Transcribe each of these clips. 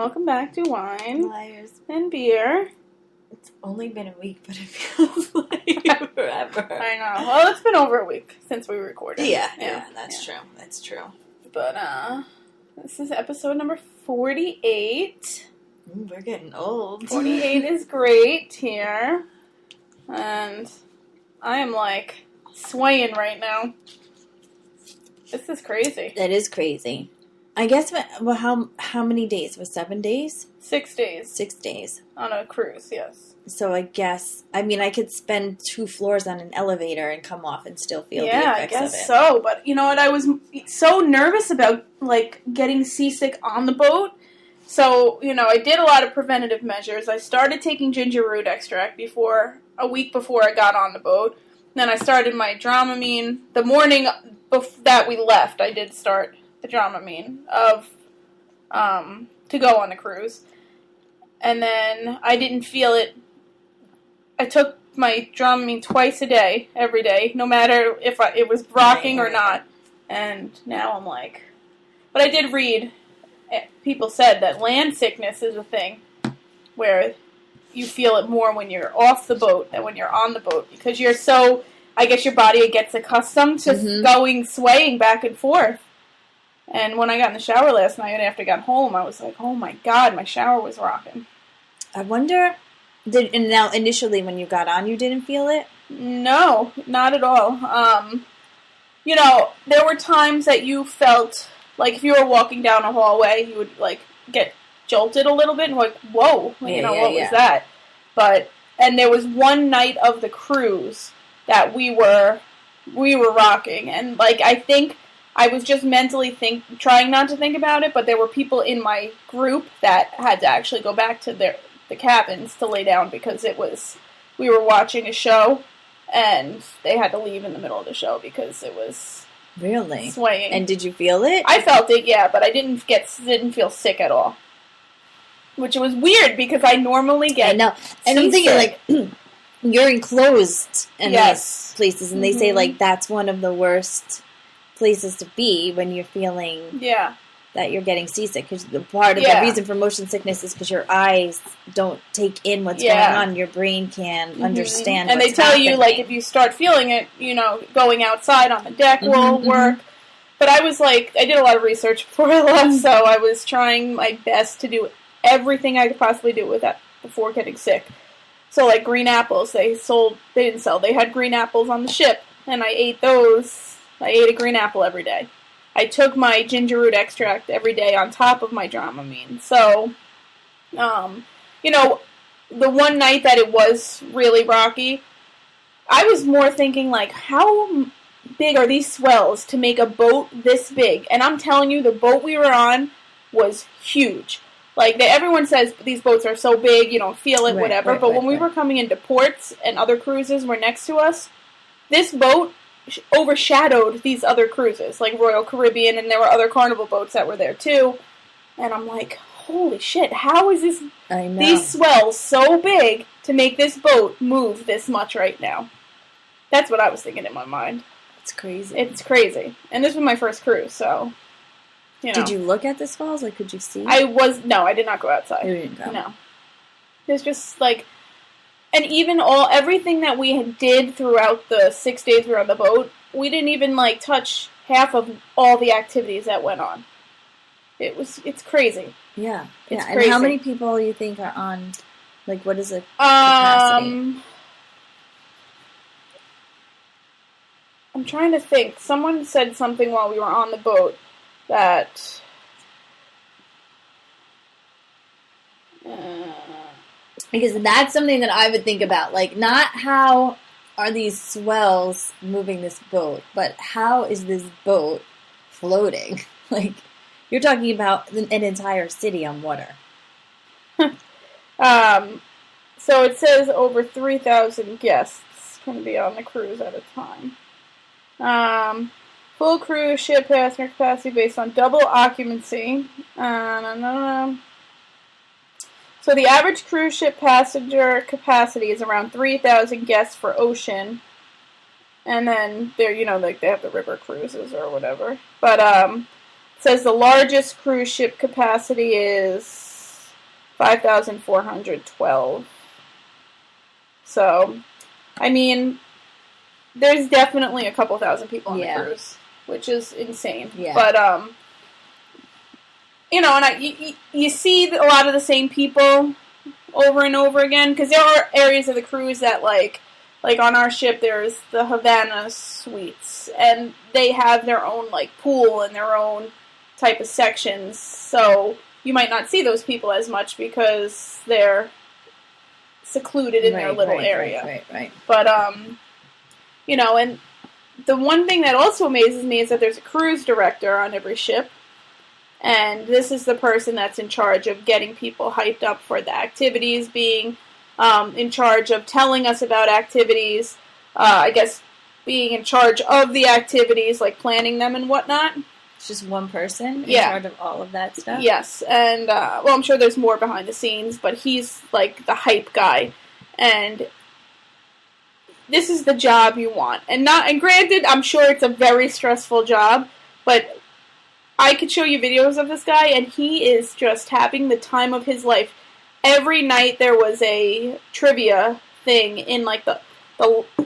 welcome back to Wine Liars. and Beer. It's only been a week, but it feels like forever. I know. Well, it's been over a week since we recorded. Yeah, that's true. That's true. But, this is episode number 48. We're getting old. 48 is great here. And I am, like, swaying right now. This is crazy. That is crazy. I guess, well, how many days? Was 7 days? 6 days. 6 days. On a cruise, yes. So I guess, I could spend 2 floors on an elevator and come off and still feel the effects of it. Yeah, I guess so. But you know what? I was so nervous about, like, getting seasick on the boat. So, you know, I did a lot of preventative measures. I started taking ginger root extract a week before I got on the boat. Then I started my Dramamine. The morning that we left, I did start the Dramamine to go on the cruise. And then I didn't feel it. I took my Dramamine twice a day, every day, no matter if it was rocking or not. And now I'm like... But I did read, people said that land sickness is a thing where you feel it more when you're off the boat than when you're on the boat. Because you're so... I guess your body gets accustomed to swaying back and forth. And when I got in the shower last night after I got home, I was like, oh my God, my shower was rocking. I wonder, and now initially when you got on, you didn't feel it? No, not at all. You know, there were times that you felt, like if you were walking down a hallway, you would like get jolted a little bit and like, whoa, what was that? And there was one night of the cruise that we were rocking. And like, I think I was just mentally trying not to think about it, but there were people in my group that had to actually go back to the cabins to lay down because we were watching a show, and they had to leave in the middle of the show because it was really swaying. And did you feel it? I felt it, yeah, but I didn't feel sick at all, which was weird because I normally get. I know, and I'm thinking like you're enclosed in these places, and they say like that's one of the worst places to be when you're feeling that you're getting seasick, because part of the reason for motion sickness is because your eyes don't take in what's going on. Your brain can understand and what's they tell happening. you, like, if you start feeling it, you know, going outside on the deck will work. But I was like, I did a lot of research before I left, so I was trying my best to do everything I could possibly do with that before getting sick. So like green apples, they didn't sell, they had green apples on the ship, and I ate those. I ate a green apple every day. I took my ginger root extract every day on top of my Dramamine. So, you know, the one night that it was really rocky, I was more thinking, like, how big are these swells to make a boat this big? And I'm telling you, the boat we were on was huge. Like, everyone says these boats are so big, you don't feel it, whatever. But when we were coming into ports and other cruises were next to us, this boat overshadowed these other cruises, like Royal Caribbean, and there were other Carnival boats that were there too. And I'm like, holy shit, how is these swells so big to make this boat move this much right now? That's what I was thinking in my mind. It's crazy. It's crazy. And this was my first cruise, so, you know. Did you look at the swells? Like, could you see? No, I did not go outside. You didn't go? No. There's just, like... And even everything that we did throughout the 6 days we were on the boat, we didn't even, like, touch half of all the activities that went on. It's crazy. Yeah. It's crazy. And how many people you think are on, like, what is the capacity? I'm trying to think. Someone said something while we were on the boat that... Because that's something that I would think about. Like, not how are these swells moving this boat, but how is this boat floating? Like, you're talking about an entire city on water. So it says over 3,000 guests can be on the cruise at a time. Full cruise ship passenger capacity based on double occupancy. So the average cruise ship passenger capacity is around 3,000 guests for ocean. And then they're, you know, like they have the river cruises or whatever. But it says the largest cruise ship capacity is 5,412. So, I mean, there's definitely a couple thousand people on the cruise, which is insane. Yeah. But, you know, and you see a lot of the same people over and over again, because there are areas of the cruise that, like on our ship, there's the Havana Suites, and they have their own, like, pool and their own type of sections, so you might not see those people as much because they're secluded in their little area. Right. But, you know, and the one thing that also amazes me is that there's a cruise director on every ship, and this is the person that's in charge of getting people hyped up for the activities, being in charge of telling us about activities, I guess being in charge of the activities, like planning them and whatnot. It's just one person in charge of all of that stuff? Yes, and, well, I'm sure there's more behind the scenes, but he's, like, the hype guy, and this is the job you want. And granted, I'm sure it's a very stressful job, but I could show you videos of this guy, and he is just having the time of his life. Every night there was a trivia thing in, like, the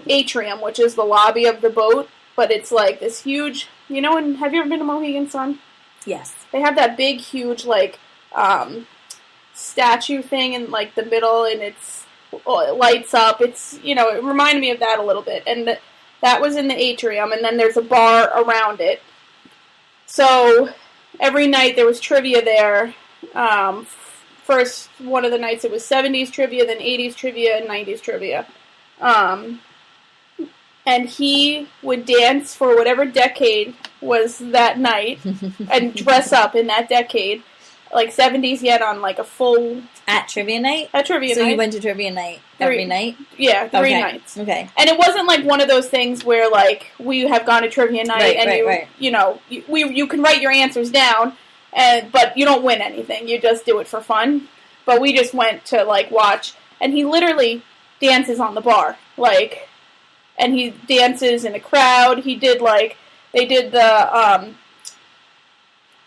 atrium, which is the lobby of the boat, but it's, like, this huge, you know, and have you ever been to Mohegan Sun? Yes. They have that big, huge, like, statue thing in, like, the middle, and it lights up. It's, you know, it reminded me of that a little bit, and that was in the atrium, and then there's a bar around it. So, every night there was trivia there. First, one of the nights it was 70s trivia, then 80s trivia, and 90s trivia. And he would dance for whatever decade was that night, and dress up in that decade. Like 70s, yet on like a full... At trivia night? At trivia night. So you went to trivia night every night? Yeah, three nights. Okay. And it wasn't like one of those things where like we have gone to trivia night you know, you can write your answers down, but you don't win anything. You just do it for fun. But we just went to like watch, and he literally dances on the bar, like, and he dances in a crowd. He did like, they did the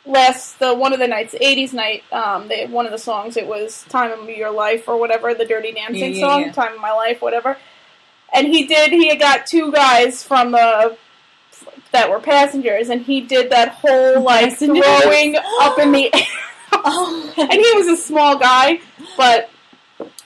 one of the nights, 80s night, one of the songs, it was Time of Your Life or whatever, the Dirty Dancing song, Time of My Life, whatever. And he had got two guys from that were passengers, and he did that whole, like, throwing up in the air. And he was a small guy, but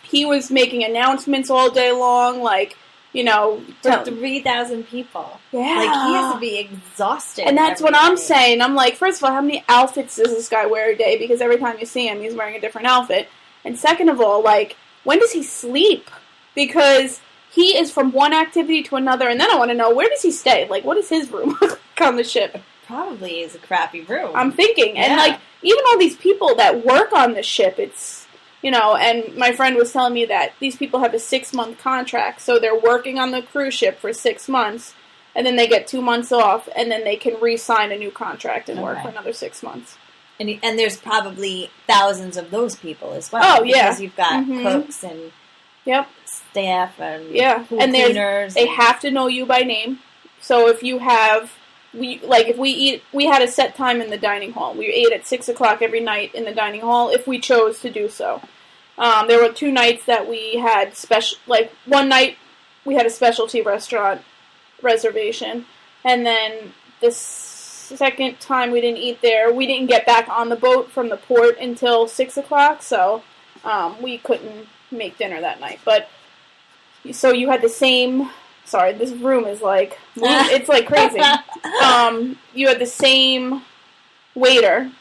he was making announcements all day long, like, you know, for 3,000 people. Yeah. Like, he has to be exhausted. And that's what I'm saying. I'm like, first of all, how many outfits does this guy wear a day? Because every time you see him, he's wearing a different outfit. And second of all, like, when does he sleep? Because he is from one activity to another. And then I want to know, where does he stay? Like, what is his room on the ship? Probably is a crappy room. I'm thinking. Yeah. And, like, even all these people that work on the ship, it's... You know, and my friend was telling me that these people have a 6-month contract, so they're working on the cruise ship for 6 months, and then they get 2 months off, and then they can re-sign a new contract and work for another 6 months. And there's probably thousands of those people as well. Oh, yeah. Because you've got cooks and staff and pool and cleaners. They have to know you by name. So if you have... we had a set time in the dining hall. We ate at 6 o'clock every night in the dining hall if we chose to do so. There were 2 nights that we had one night we had a specialty restaurant reservation, and then the second time we didn't eat there. We didn't get back on the boat from the port until 6 o'clock, so we couldn't make dinner that night. But so you had the same. Sorry, this room is like, it's like crazy. You had the same waiter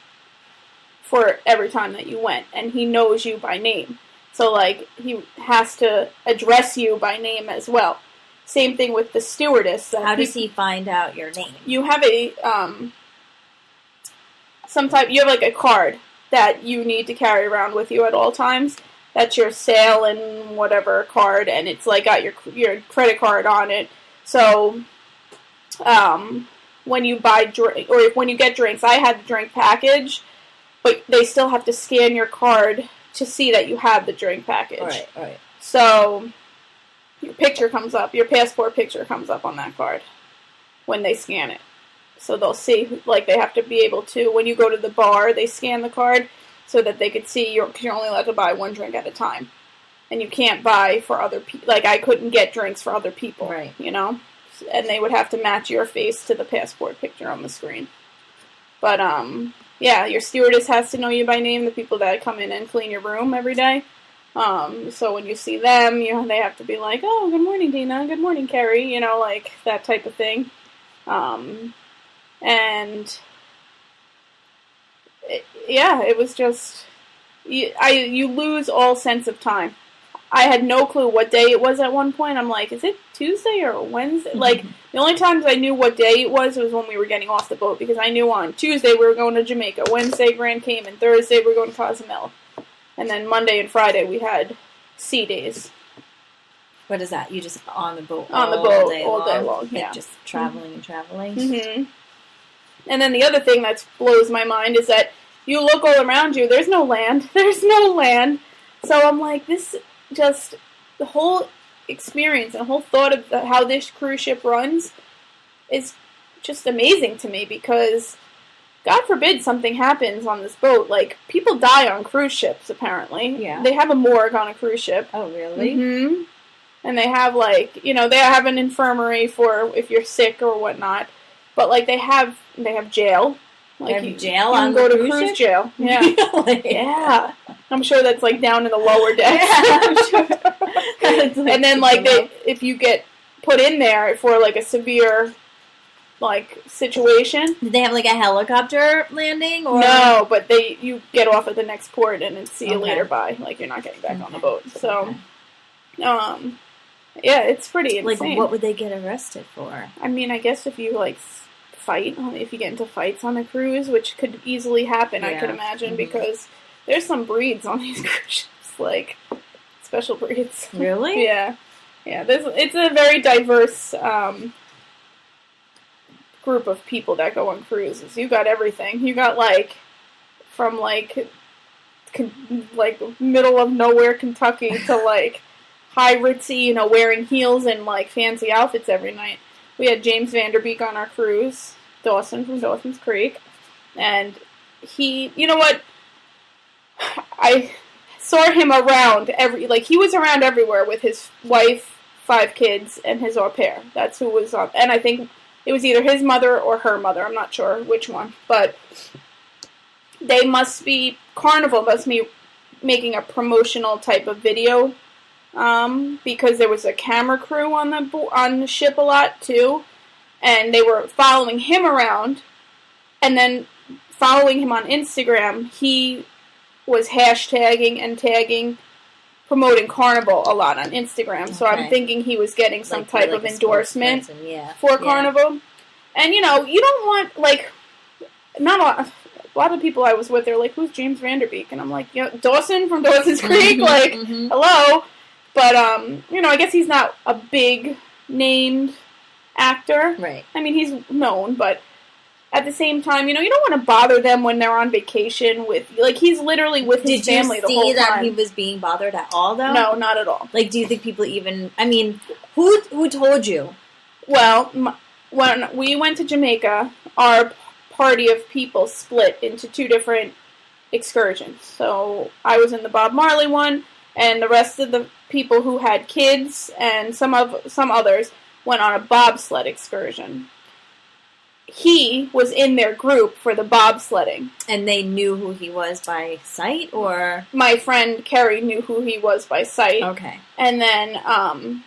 for every time that you went, and he knows you by name. So, like, he has to address you by name as well. Same thing with the stewardess. How does he find out your name? You have you have like a card that you need to carry around with you at all times. That's your sail and whatever card, and it's like got your credit card on it. So, when you buy when you get drinks, I had the drink package, but they still have to scan your card to see that you have the drink package. All right. So, your picture comes up, your passport picture comes up on that card when they scan it. So they'll see, like, they have to be able to, when you go to the bar, they scan the card. so that they could see because you're only allowed to buy one drink at a time. And you can't buy for other people. Like, I couldn't get drinks for other people. Right. You know? And they would have to match your face to the passport picture on the screen. But, yeah, your stewardess has to know you by name, the people that come in and clean your room every day. So when you see them, they have to be like, oh, good morning, Dina. Good morning, Carrie. Like, that type of thing. And, it was just, you lose all sense of time. I had no clue what day it was at one point. I'm like, is it Tuesday or Wednesday? Like, the only times I knew what day it was when we were getting off the boat, because I knew on Tuesday we were going to Jamaica, Wednesday Grand Cayman, Thursday we were going to Cozumel, and then Monday and Friday we had sea days. What is that? You just on the boat all day long, yeah. Like just traveling and traveling? Mm-hmm. And then the other thing that blows my mind is that you look all around you, there's no land. There's no land. So I'm like, the whole experience and the whole thought of how this cruise ship runs is just amazing to me, because God forbid something happens on this boat. Like, people die on cruise ships, apparently. Yeah. They have a morgue on a cruise ship. Oh, really? Mm-hmm. And they have, like, they have an infirmary for if you're sick or whatnot. But, like, they have jail. Like, they have jail you on go the to cruise ship? jail. Yeah. Really? Yeah. I'm sure that's, like, down in the lower decks. Yeah, I'm sure. And then, like, if you get put in there for, like, a severe, like, situation. Did they have, like, a helicopter landing? Or? No, but you get off at the next port and then see you later bye. Like, you're not getting back on the boat. So, yeah, it's pretty insane. Like, what would they get arrested for? I mean, I guess if you, like, if you get into fights on a cruise, which could easily happen, I could imagine, because there's some breeds on these cruise ships, like, special breeds. Really? Yeah. Yeah, it's a very diverse group of people that go on cruises. You got everything. You got, like, from, like middle of nowhere Kentucky to, like, high ritzy, wearing heels and, like, fancy outfits every night. We had James Vanderbeek on our cruise, Dawson from Dawson's Creek, and he, you know what, I saw him around he was around everywhere with his wife, 5 kids, and his au pair. That's who was on, and I think it was either his mother or her mother, I'm not sure which one, but Carnival must be making a promotional type of video, because there was a camera crew on the ship a lot too, and they were following him around, and then following him on Instagram. He was hashtagging and tagging, promoting Carnival a lot on Instagram. So I'm thinking he was getting some type of endorsement for Carnival. And you don't want not a lot of people I was with. They're like, "Who's James Vanderbeek?" And I'm like, Dawson from Dawson's Creek. Like, hello. But, I guess he's not a big named actor. Right. I mean, he's known, but at the same time, you don't want to bother them when they're on vacation with, he's literally with his family the whole time. Did you see that he was being bothered at all, though? No, not at all. Like, do you think people even, who told you? Well, when we went to Jamaica, our party of people split into 2 different excursions. So, I was in the Bob Marley one, and the rest of the people who had kids and some others went on a bobsled excursion. He was in their group for the bobsledding. And they knew who he was by sight, or? My friend Carrie knew who he was by sight. Okay. And then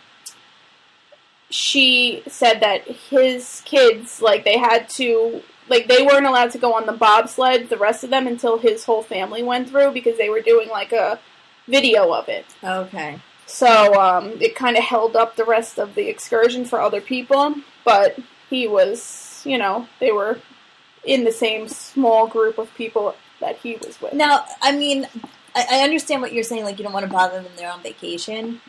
she said that his kids, they had to, they weren't allowed to go on the bobsled, the rest of them, until his whole family went through, because they were doing, a video of it. Okay. So, it kind of held up the rest of the excursion for other people, but he was, they were in the same small group of people that he was with. Now, I understand what you're saying, you don't want to bother them, they're on vacation,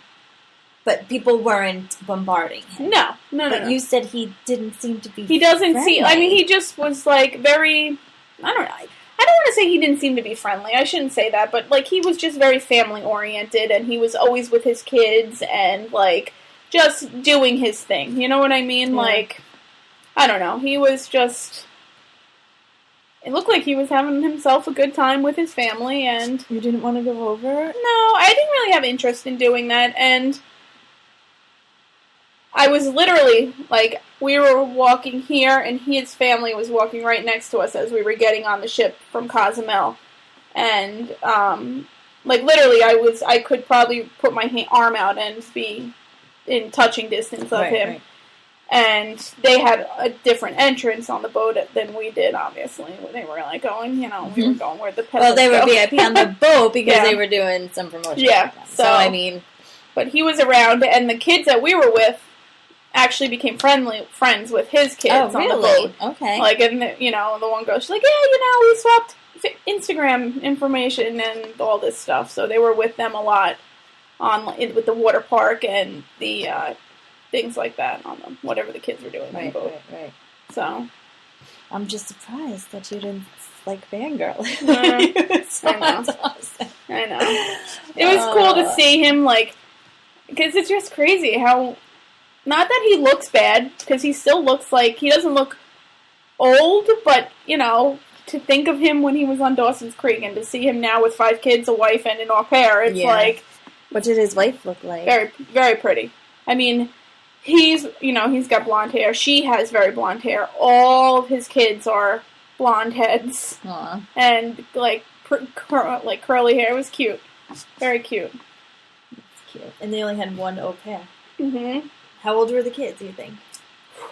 but people weren't bombarding him. No. But you said he didn't seem to be He doesn't seem, he just was, very, I don't know, I don't want to say he didn't seem to be friendly. I shouldn't say that, but, he was just very family-oriented, and he was always with his kids, and, just doing his thing. You know what I mean? Yeah. I don't know. He was just, he was very family-oriented, and he was always with his kids, and, just doing his thing. You know what I mean? I don't know. He was just very family-oriented, and, just doing his thing. You know what I mean? Yeah. I don't know. He was just, it looked like he was having himself a good time with his family, and... You didn't want to go over? No, I didn't really have interest in doing that, and I was literally, like, we were walking here, and his family was walking right next to us as we were getting on the ship from Cozumel, and, like, literally, I could probably put my arm out and be in touching distance of him. Right. And they had a different entrance on the boat than we did, obviously. They were like going, we were going where the peasants they were VIP on the boat because they were doing some promotion. Yeah. So, I mean... But he was around, and the kids that we were with actually became friends with his kids on the boat. Okay. Like, and, the one girl, she's like, yeah, we swapped Instagram information and all this stuff. So they were with them a lot with the water park and the... things like that on them, whatever the kids were doing on the boat. Right. So, I'm just surprised that you didn't, like, fangirl. I know. Awesome. I know. It was cool to see him, like, because it's just crazy how, not that he looks bad, because he still looks like, he doesn't look old, but, to think of him when he was on Dawson's Creek, and to see him now with 5 kids, a wife, and an au pair, it's like... What did his wife look like? Very, very pretty. I mean... He's got blonde hair. She has very blonde hair. All of his kids are blonde heads. Aww. And, like, curly hair. It was cute. Very cute. It's cute. And they only had one au pair. Mm-hmm. How old were the kids, do you think?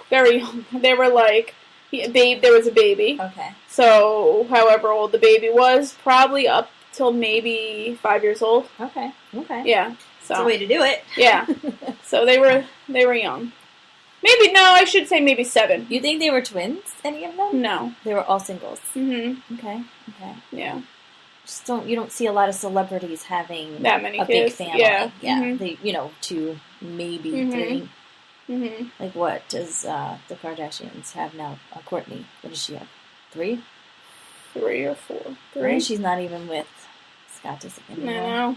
Very young. They were, like, there was a baby. Okay. So, however old the baby was, probably up till maybe 5 years old. Okay. Yeah. So, that's the way to do it. Yeah. So they were young. Maybe, no, I should say maybe 7. You think they were twins, any of them? No. They were all singles? Mm-hmm. Okay. Yeah. You don't see a lot of celebrities having that many kids. Big family. Yeah. Yeah. Mm-hmm. They, 2, maybe 3. Mm-hmm. Like, what does the Kardashians have now? Kourtney, what does she have? 3? 3 or 4. 3. Right? She's not even with Scott Disick anymore. No.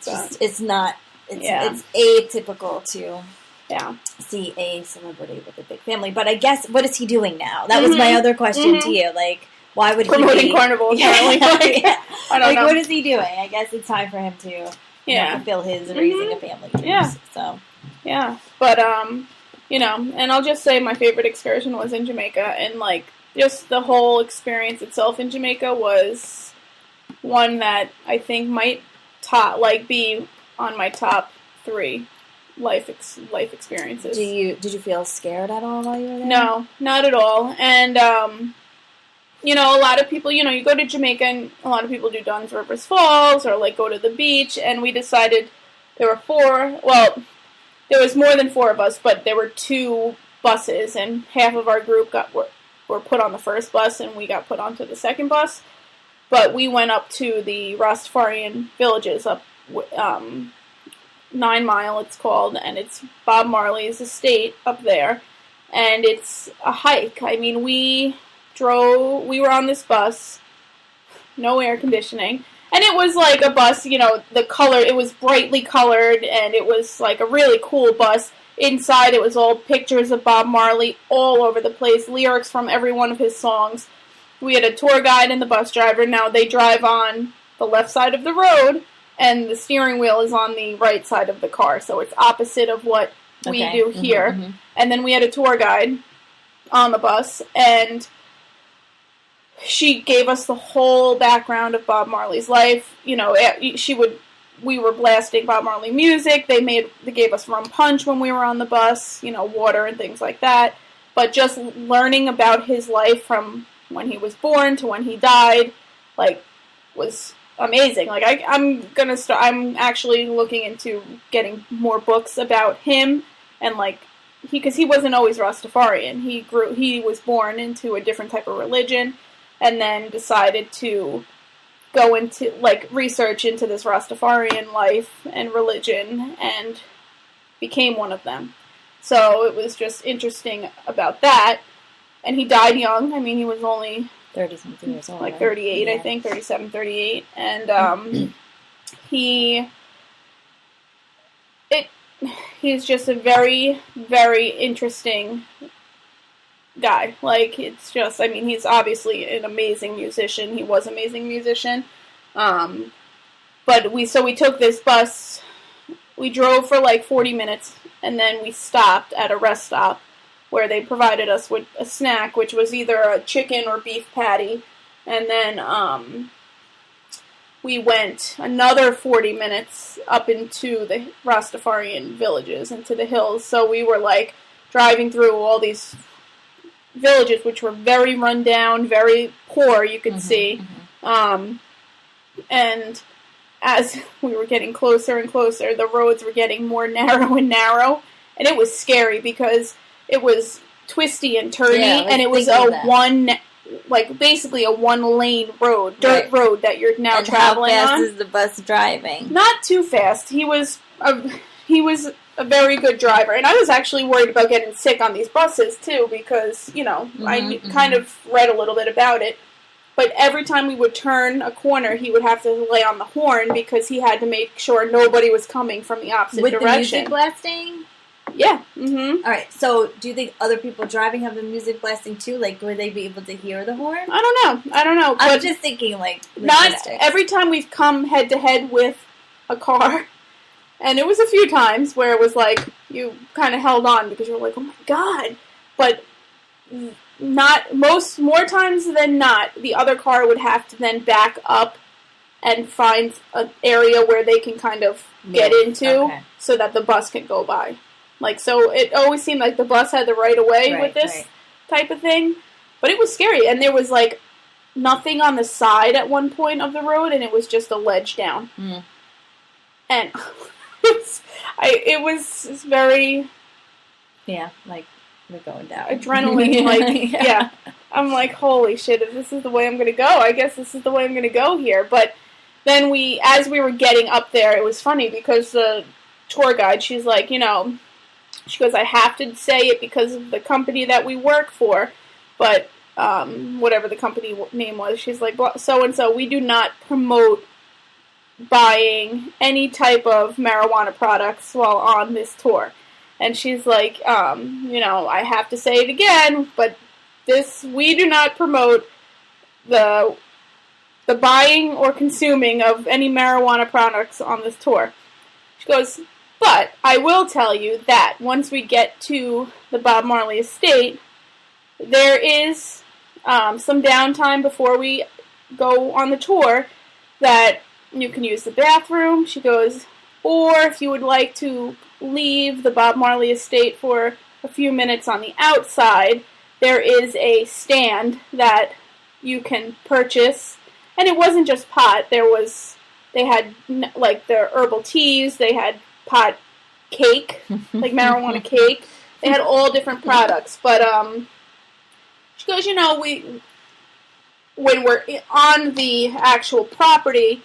It's not. It's atypical to see a celebrity with a big family. But I guess, what is he doing now? That was my other question to you. Like, why would he promoting Carnival? Apparently, I don't know. What is he doing? I guess it's time for him to fulfill his raising a family dreams. Yeah. So but and I'll just say my favorite excursion was in Jamaica, and like just the whole experience itself in Jamaica was one that I think might be on my top 3 life experiences. Did you feel scared at all while you were there? No, not at all. And a lot of people, you go to Jamaica and a lot of people do Dunn's Rivers Falls or like go to the beach, and we decided there were 4. Well, there was more than 4 of us, but there were 2 buses, and half of our group were put on the first bus, and we got put onto the second bus. But we went up to the Rastafarian villages up 9 Mile, it's called, and it's Bob Marley's estate up there. And it's a hike. I mean, we were on this bus, no air conditioning, and it was like a bus, the color, it was brightly colored, and it was like a really cool bus. Inside, it was all pictures of Bob Marley all over the place, lyrics from every one of his songs. We had a tour guide and the bus driver. Now, they drive on the left side of the road, and the steering wheel is on the right side of the car, so it's opposite of what we do here. Mm-hmm. And then we had a tour guide on the bus, and she gave us the whole background of Bob Marley's life. We were blasting Bob Marley music. They gave us rum punch when we were on the bus, water and things like that. But just learning about his life from when he was born to when he died, was amazing. I'm actually looking into getting more books about him, and because he wasn't always Rastafarian. He was born into a different type of religion, and then decided to go into research into this Rastafarian life and religion, and became one of them. So it was just interesting about that. And he died young. I mean, he was only 30-something years old. 38, I think, 37, 38. And he's just a very, very interesting guy. Like, it's just, I mean, he's obviously an amazing musician. He was an amazing musician. But we took this bus. We drove for like 40 minutes, and then we stopped at a rest stop where they provided us with a snack, which was either a chicken or beef patty. And then we went another 40 minutes up into the Rastafarian villages, into the hills. So we were like driving through all these villages, which were very run down, very poor, you could see. And as we were getting closer and closer, the roads were getting more narrow and narrow. And it was scary because it was twisty and turny, and it was basically a one-lane road, dirt road that you're now traveling on. How fast is the bus driving? Not too fast. He was a very good driver, and I was actually worried about getting sick on these buses too because I kind of read a little bit about it. But every time we would turn a corner, he would have to lay on the horn because he had to make sure nobody was coming from the opposite direction. With the music blasting? Yeah. Mm-hmm. All right. So, do you think other people driving have the music blasting too? Like, would they be able to hear the horn? I don't know. I'm just thinking, like, not every time we've come head to head with a car, and it was a few times where it was like you kind of held on because you were like, oh my god, but more times than not, the other car would have to then back up and find an area where they can kind of get into so that the bus can go by. Like, so it always seemed like the bus had the right of way with this type of thing. But it was scary. And there was, like, nothing on the side at one point of the road, and it was just a ledge down. Mm. And it was very... Yeah, like, we're going down. Adrenaline, like, yeah. I'm like, holy shit, if this is the way I'm going to go, I guess this is the way I'm going to go here. But then as we were getting up there, it was funny because the tour guide, she's like, she goes, I have to say it because of the company that we work for, but whatever the company name was, she's like, well, so-and-so, we do not promote buying any type of marijuana products while on this tour. And she's like, I have to say it again, but we do not promote the buying or consuming of any marijuana products on this tour. She goes, but I will tell you that once we get to the Bob Marley estate, there is some downtime before we go on the tour that you can use the bathroom. She goes, or if you would like to leave the Bob Marley estate for a few minutes on the outside, there is a stand that you can purchase. And it wasn't just pot. They had, like, their herbal teas. They had pot cake, like marijuana cake. They had all different products. But she goes, when we're on the actual property,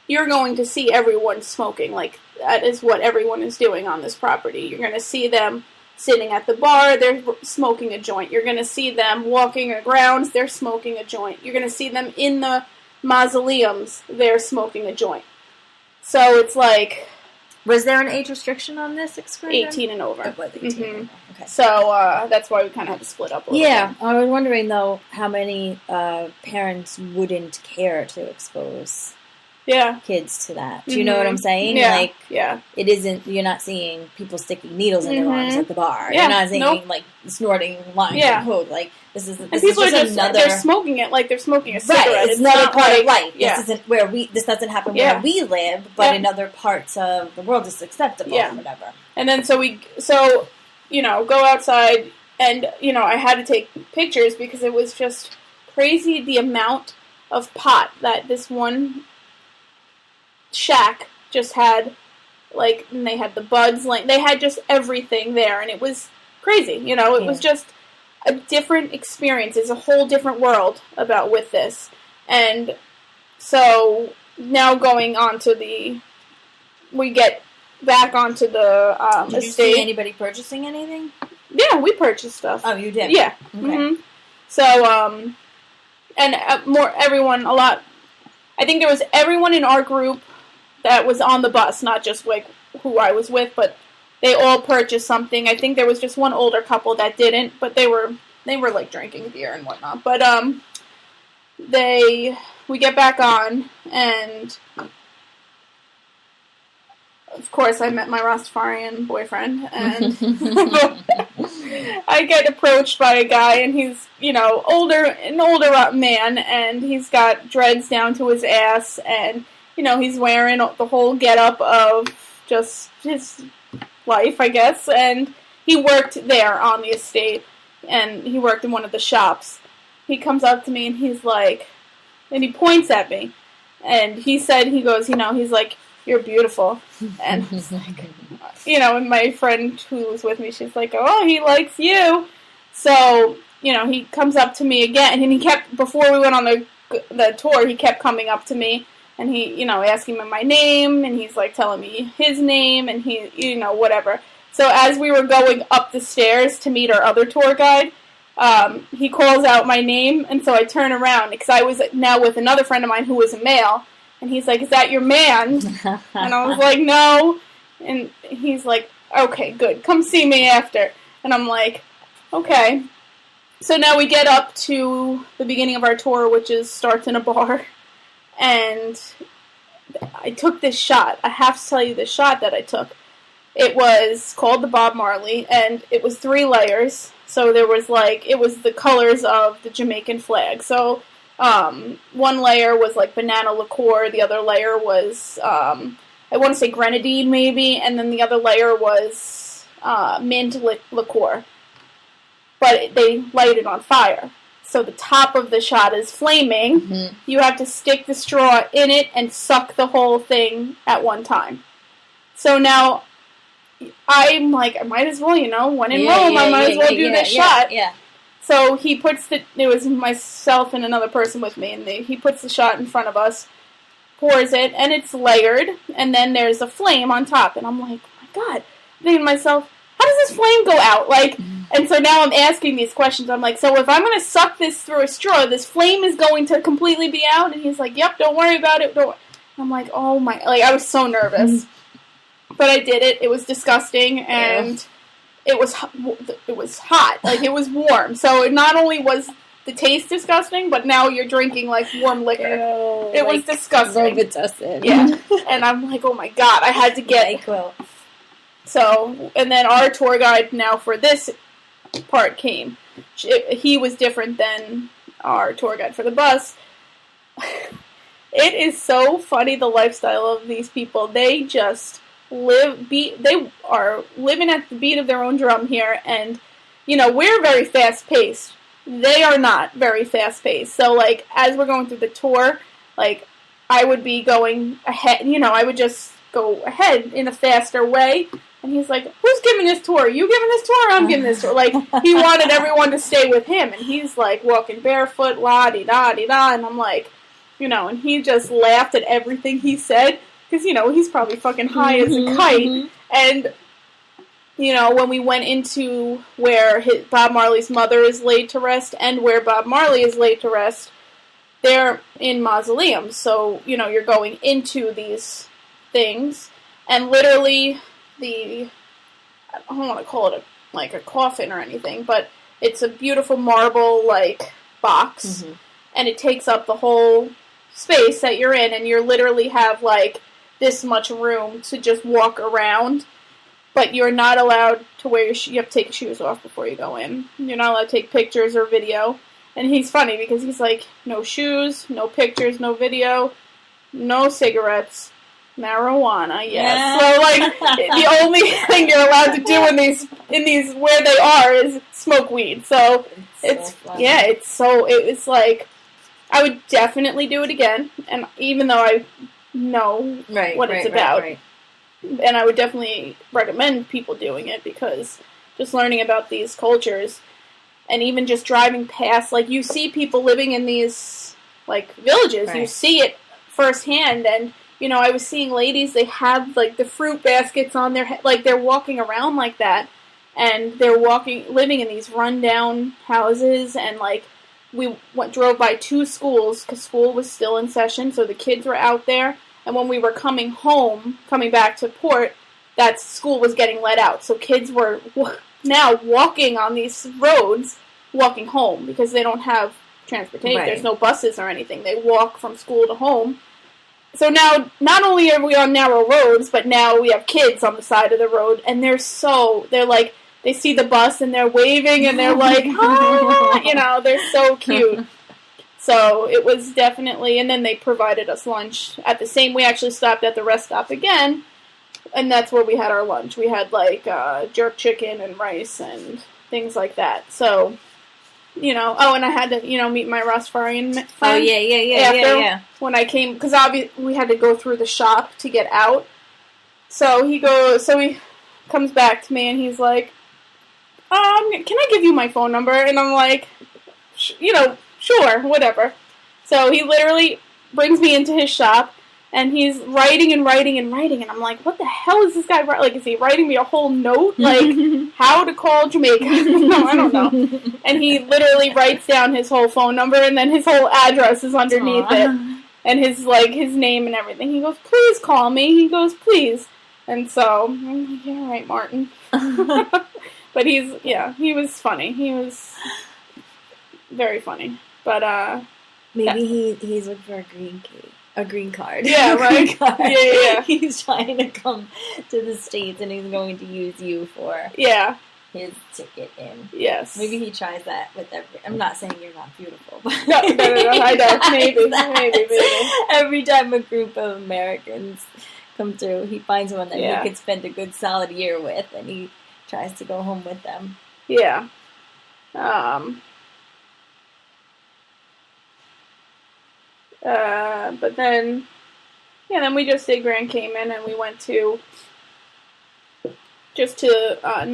you're going to see everyone smoking. Like, that is what everyone is doing on this property. You're going to see them sitting at the bar, they're smoking a joint. You're going to see them walking the grounds, they're smoking a joint. You're going to see them in the mausoleums, they're smoking a joint. So it's like... Was there an age restriction on this excursion? 18 and over. It was 18 and over. Okay. So that's why we kind of had to split up a little bit. Yeah, I was wondering, though, how many parents wouldn't care to expose kids to that. Do you know what I'm saying? Yeah. It isn't, you're not seeing people sticking needles in their arms at the bar. Yeah. You're not seeing, like, snorting lines of coke. Like, this is people are just another... They're smoking it like they're smoking a cigarette. Right, it's not a part of life. This doesn't happen where we live, but in other parts of the world it's acceptable or whatever. And then so go outside, and, I had to take pictures because it was just crazy the amount of pot that this one shack just had, like, and they had the buds, like, they had just everything there, and it was crazy, it was just a different experience. It's a whole different world with this. And so now going on to we get back onto the Did you estate. See anybody purchasing anything? Yeah, we purchased stuff. Oh, you did? Yeah. Okay. Mm-hmm. So, and I think there was everyone in our group that was on the bus, not just, like, who I was with, but they all purchased something. I think there was just one older couple that didn't, but they were they were, like, drinking beer and whatnot. But, we get back on, and of course I met my Rastafarian boyfriend, and I get approached by a guy, and he's, you know, an older man, and he's got dreads down to his ass, and, you know, he's wearing the whole getup of just his life, I guess, and he worked there on the estate, and he worked in one of the shops. He comes up to me, and he's like, and he points at me, and he goes, you know, he's like, "You're beautiful," and I was like, you know, and my friend who was with me, she's like, "Oh, he likes you." So, you know, he comes up to me again, and he kept, before we went on the tour, he kept coming up to me, and he, you know, asking me my name, and he's like telling me his name, and he, you know, whatever. So as we were going up the stairs to meet our other tour guide, he calls out my name, and so I turn around, because I was now with another friend of mine who was a male, and he's like, "Is that your man?" And I was like, "No." And he's like, "Okay, good. Come see me after." And I'm like, "Okay." So now we get up to the beginning of our tour, which starts in a bar. And I took this shot. I have to tell you the shot that I took. It was called the Bob Marley, and it was 3 layers. So there was, like, it was the colors of the Jamaican flag. So one layer was like banana liqueur, the other layer was, I want to say grenadine maybe, and then the other layer was mint liqueur. But they light it on fire. So the top of the shot is flaming. Mm-hmm. You have to stick the straw in it and suck the whole thing at one time. So now I'm like, I might as well, you know, when in Rome, I might as well do this shot. Yeah. So he puts it was myself and another person with me, and he puts the shot in front of us, pours it, and it's layered, and then there's a flame on top, and I'm like, oh my God, I'm thinking to myself, how does this flame go out? Like, and so now I'm asking these questions. I'm like, so if I'm going to suck this through a straw, this flame is going to completely be out? And he's like, yep, don't worry about it. I'm like, oh my, like, I was so nervous. But I did it. It was disgusting, and it was hot. Like, it was warm. So it not only was the taste disgusting, but now you're drinking, like, warm liquor. It was disgusting. Robitussin. Yeah. And I'm like, oh my God, I had to get... So, and then our tour guide now for this part came. He was different than our tour guide for the bus. It is so funny, the lifestyle of these people. They just they are living at the beat of their own drum here, and, you know, we're very fast-paced. They are not very fast-paced. So, like, as we're going through the tour, like, I would be going ahead, you know, I would just go ahead in a faster way. And he's like, who's giving this tour? You giving this tour? I'm giving this tour. Like, he wanted everyone to stay with him. And he's, like, walking barefoot, la-di-da-di-da. And I'm like, you know, and he just laughed at everything he said. Because, you know, he's probably fucking high as a kite. And, you know, when we went into where Bob Marley's mother is laid to rest and where Bob Marley is laid to rest, they're in mausoleums. So, you know, you're going into these things. And literally... I don't want to call it a coffin or anything, but it's a beautiful marble, like, box, and it takes up the whole space that you're in, and you literally have, like, this much room to just walk around, but you're not allowed to wear you have to take your shoes off before you go in. You're not allowed to take pictures or video, and he's funny because he's like, no shoes, no pictures, no video, no cigarettes. Marijuana, yes. Yeah. So, like, the only thing you're allowed to do in these where they are is smoke weed. So it's like, I would definitely do it again, and even though I know what it's about, and I would definitely recommend people doing it, because just learning about these cultures, and even just driving past, like, you see people living in these, like, villages, you see it firsthand, and you know, I was seeing ladies, they have, like, the fruit baskets on their head, like, they're walking around like that, and they're living in these rundown houses, and, like, we drove by 2 schools, because school was still in session, so the kids were out there, and when we were coming back to port, that school was getting let out, so kids were now walking on these roads walking home because they don't have transportation. Right. There's no buses or anything. They walk from school to home. So now, not only are we on narrow roads, but now we have kids on the side of the road, and they're like, they see the bus and they're waving and they're like, ah! You know, they're so cute. So it was definitely, and then they provided us lunch we actually stopped at the rest stop again, and that's where we had our lunch. We had like jerk chicken and rice and things like that. So, you know, and I had to, you know, meet my Rastafarian friend. Oh, yeah. When I came, because obviously we had to go through the shop to get out. So he comes back to me and he's like, can I give you my phone number? And I'm like, you know, sure, whatever. So he literally brings me into his shop, and he's writing and writing and writing, and I'm like, what the hell is this guy writing? Like, is he writing me a whole note? Like, how to call Jamaica? No, I don't know. And he literally writes down his whole phone number, and then his whole address is underneath it, and his name and everything. He goes, please call me. He goes, please. And so, I'm like, yeah, all right, Martin. But he was funny. He was very funny. But, maybe he's looking for a green card. Yeah, right? Yeah. He's trying to come to the States, and he's going to use you for his ticket in. Yes. Maybe he tries that with I'm not saying you're not beautiful. But no, I know. Maybe. Every time a group of Americans come through, he finds one that he could spend a good solid year with, and he tries to go home with them. Yeah. But then we just did Grand Cayman, and we went to 7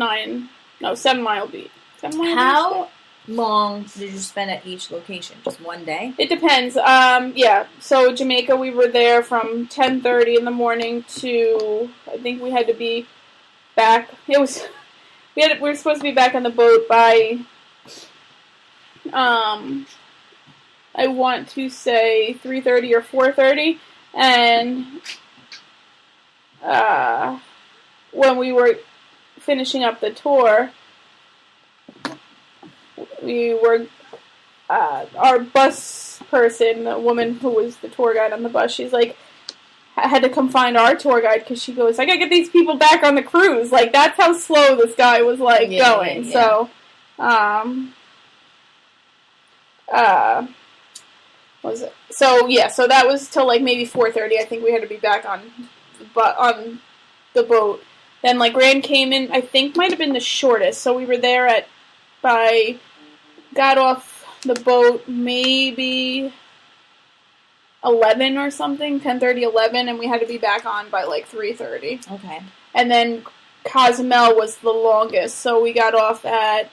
Mile Beach. How long did you spend at each location? Just one day? It depends. So Jamaica, we were there from 10:30 in the morning to, I think we had to be back. We were supposed to be back on the boat by, I want to say 3:30 or 4:30, and when we were finishing up the tour, we were our bus person, the woman who was the tour guide on the bus, she's like, had to come find our tour guide because she goes, I gotta get these people back on the cruise. Like, that's how slow this guy was going. Yeah. So that was till like maybe 4:30. I think we had to be back on the boat. Then like Grand Cayman, I think might have been the shortest. So we were there got off the boat maybe 11 or something, 10:30, 11, and we had to be back on by like 3:30. Okay. And then Cozumel was the longest, so we got off at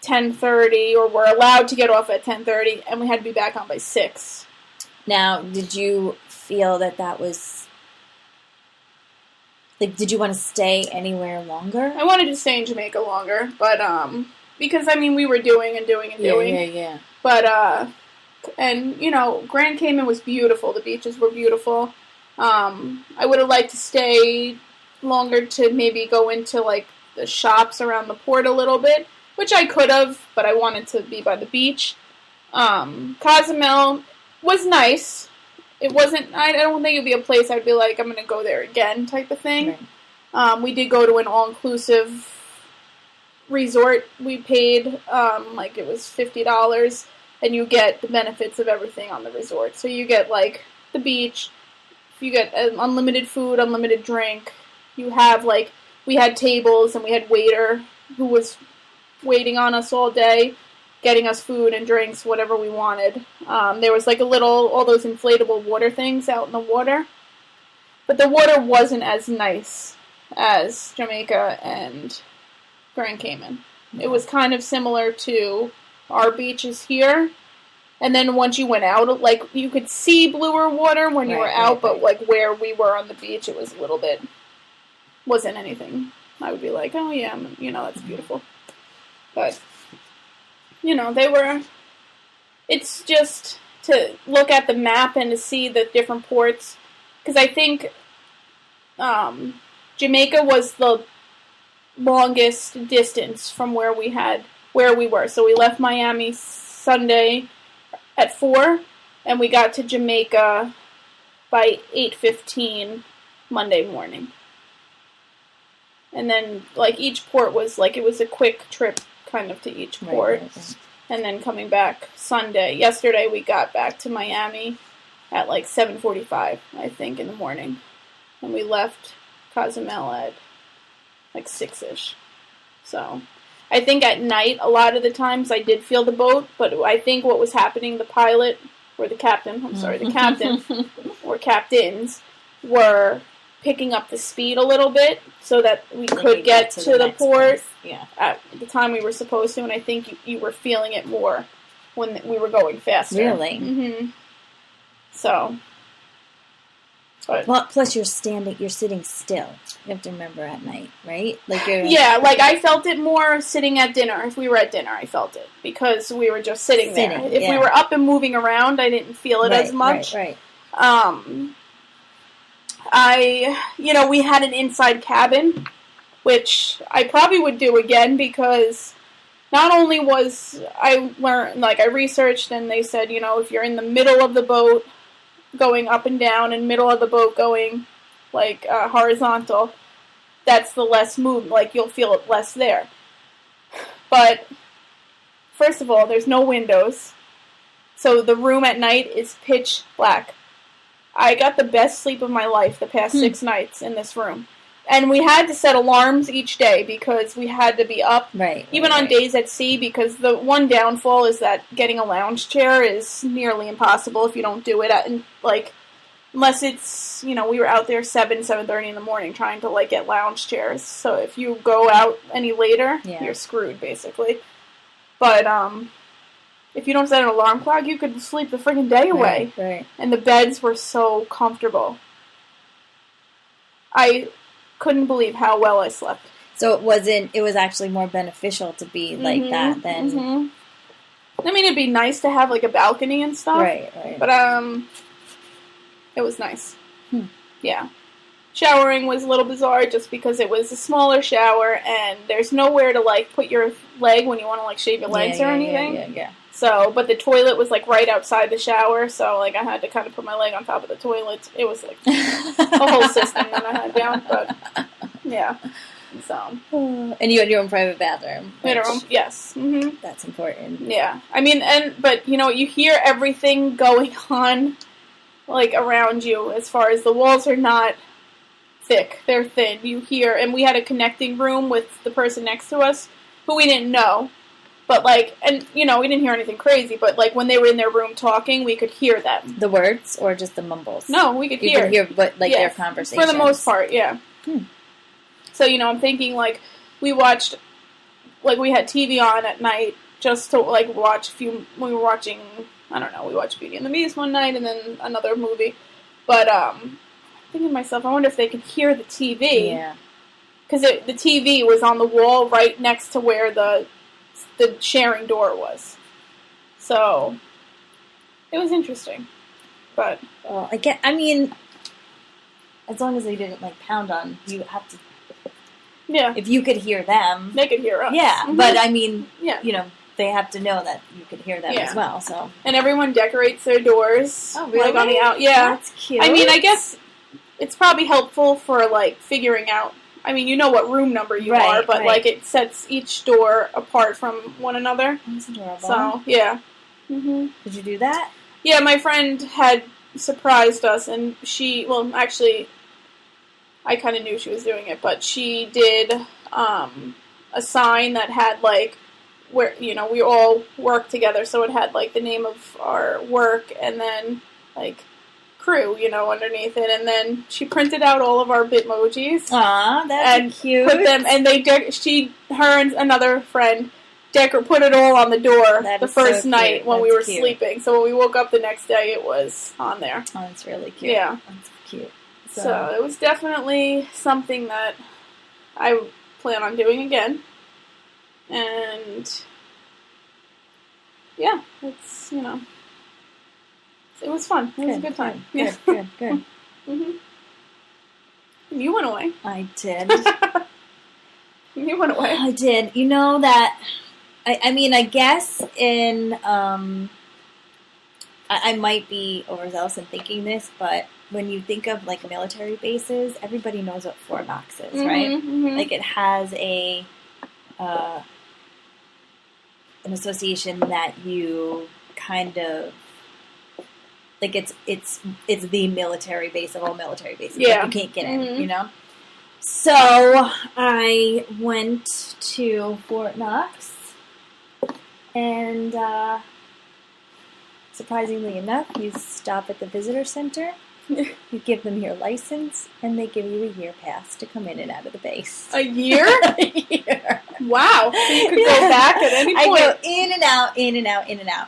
10:30, or were allowed to get off at 10:30, and we had to be back on by 6. Now, did you feel that was, like, did you want to stay anywhere longer? I wanted to stay in Jamaica longer, but, because, I mean, we were doing. Yeah. But, and, you know, Grand Cayman was beautiful. The beaches were beautiful. I would have liked to stay longer to maybe go into, like, the shops around the port a little bit, which I could have, but I wanted to be by the beach. Cozumel was nice. It wasn't, I don't think it would be a place I'd be like, I'm going to go there again type of thing. Right. We did go to an all-inclusive resort. We paid, like it was $50, and you get the benefits of everything on the resort. So you get, like, the beach, you get unlimited food, unlimited drink. You have, like, we had tables, and we had waiter who was waiting on us all day, getting us food and drinks, whatever we wanted. There was like all those inflatable water things out in the water. But the water wasn't as nice as Jamaica and Grand Cayman. Yeah. It was kind of similar to our beaches here. And then once you went out, like, you could see bluer water when you were out, but like where we were on the beach, it was a little bit, wasn't anything. I would be like, oh yeah, you know, that's beautiful. But, you know, it's just to look at the map and to see the different ports. Because I think Jamaica was the longest distance from where we had where we were. So we left Miami Sunday at 4, and we got to Jamaica by 8:15 Monday morning. And then, like, each port was, like, it was a quick trip kind of to each port. Right. And then coming back Sunday. Yesterday we got back to Miami at, like, 7:45, I think, in the morning. And we left Cozumel at, like, 6-ish. So, I think at night, a lot of the times, I did feel the boat. But I think what was happening, the pilot, or the captain, or captains, were picking up the speed a little bit so that we could get to the port at the time we were supposed to, and I think you were feeling it more when we were going faster. Really? Mm-hmm. So. Well, plus you're sitting still. You have to remember at night, right? Like you're. Yeah, like I felt it more sitting at dinner. If we were at dinner, I felt it because we were just sitting there. If we were up and moving around, I didn't feel it as much. Right. We had an inside cabin, which I probably would do again because not only was I learned, like I researched and they said, if you're in the middle of the boat going up and down and middle of the boat going like horizontal, that's the less move, like you'll feel it less there. But first of all, there's no windows, so the room at night is pitch black. I got the best sleep of my life the past 6 nights in this room. And we had to set alarms each day because we had to be up. Even on days at sea, because the one downfall is that getting a lounge chair is nearly impossible if you don't do it unless it's, we were out there 7:30 in the morning trying to, get lounge chairs. So if you go out any later, you're screwed, basically. But, if you don't set an alarm clock, you could sleep the freaking day away. Right. And the beds were so comfortable. I couldn't believe how well I slept. So it was actually more beneficial to be like that than... Mm-hmm. I mean, it'd be nice to have, a balcony and stuff. Right. But, it was nice. Yeah. Showering was a little bizarre just because it was a smaller shower and there's nowhere to, put your leg when you want to, shave your legs or anything. Yeah. So, but the toilet was, right outside the shower, so, I had to kind of put my leg on top of the toilet. It was, a whole system that I had down, but, yeah. So. And you had your own private bathroom. We had our own, yes. Mm-hmm. That's important. Yeah. I mean, but, you hear everything going on, around you, as far as the walls are not thick. They're thin. You hear, and we had a connecting room with the person next to us, who we didn't know. But, we didn't hear anything crazy, but, when they were in their room talking, we could hear them. The words, or just the mumbles? No, we could hear. You could hear, their conversations. For the most part, yeah. So, I'm thinking, we watched, we had TV on at night just to, watch we were watching, I don't know, we watched Beauty and the Beast one night and then another movie. But, I'm thinking to myself, I wonder if they could hear the TV. Yeah. Because the TV was on the wall right next to where the sharing door was. So, it was interesting. But... Well, as long as they didn't, pound on, you have to... Yeah. If you could hear them... They could hear us. Yeah, mm-hmm. But they have to know that you could hear them as well, so... And everyone decorates their doors. Oh, really? On the yeah. That's cute. I mean, I guess it's probably helpful for, figuring out... I mean, you know what room number you are, but, it sets each door apart from one another. That's adorable. So, yeah. Mm-hmm. Did you do that? Yeah, my friend had surprised us, and actually, I kind of knew she was doing it, but she did a sign that had, where, we all work together, so it had, the name of our work, and then, crew, underneath it, and then she printed out all of our Bitmojis. Aw, that's cute. Put them, and her and another friend put it all on the door the first night when we were sleeping. So when we woke up the next day, it was on there. Oh, that's really cute. Yeah. That's cute. So it was definitely something that I plan on doing again. And yeah, it's, it was fun. It was a good time. Good. Mm-hmm. You went away. I did. You went away. I did. You know that I mean, I guess in, I might be overzealous in thinking this, but when you think of, like, military bases, everybody knows what Fort Knox is, right? Mm-hmm. Like, it has an association that you kind of, like, it's the military base of all military bases. Yeah. Like, you can't get in, you know? So, I went to Fort Knox, and, surprisingly enough, you stop at the visitor center, you give them your license, and they give you a year pass to come in and out of the base. A year? A year. Wow. So you could go back at any point. I go in and out, in and out, in and out.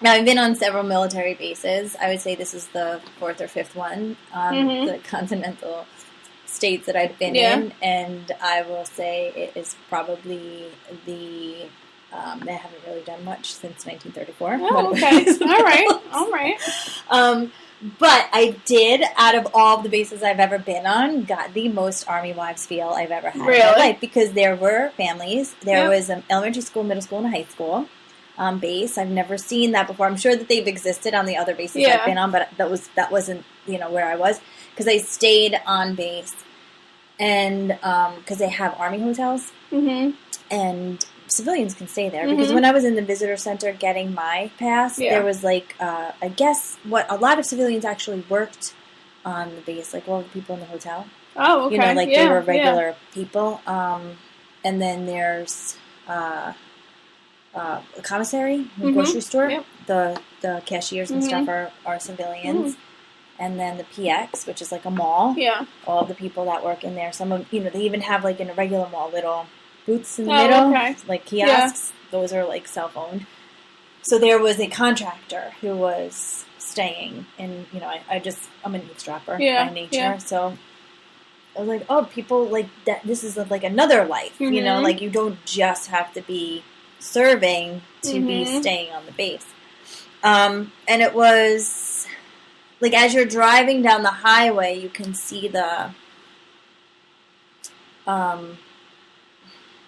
Now, I've been on several military bases. I would say this is the 4th or 5th one on the continental states that I've been in, and I will say it is probably the... I haven't really done much since 1934. Oh, okay. All right. But I did, out of all of the bases I've ever been on, got the most Army Wives feel I've ever had in my life. Because there were families. There was an elementary school, middle school, and a high school base. I've never seen that before. I'm sure that they've existed on the other bases I've been on, but that wasn't, where I was. Because I stayed on base. And because they have Army hotels. Mm-hmm. And... civilians can stay there because when I was in the visitor center getting my pass, there was like I guess what a lot of civilians actually worked on the base, like all the people in the hotel. Oh, okay. They were regular people. And then there's a commissary, a grocery store. Yep. The cashiers and stuff are civilians. And then the PX, which is like a mall. Yeah. All of the people that work in there. Some of they even have like in a regular mall little booths in the middle, like kiosks. Yeah. Those are like self-owned. So there was a contractor who was staying in, I'm an eavesdropper by nature. So I was like, oh, people like that. This is like another life, like you don't just have to be serving to be staying on the base. And it was like, as you're driving down the highway, you can see the,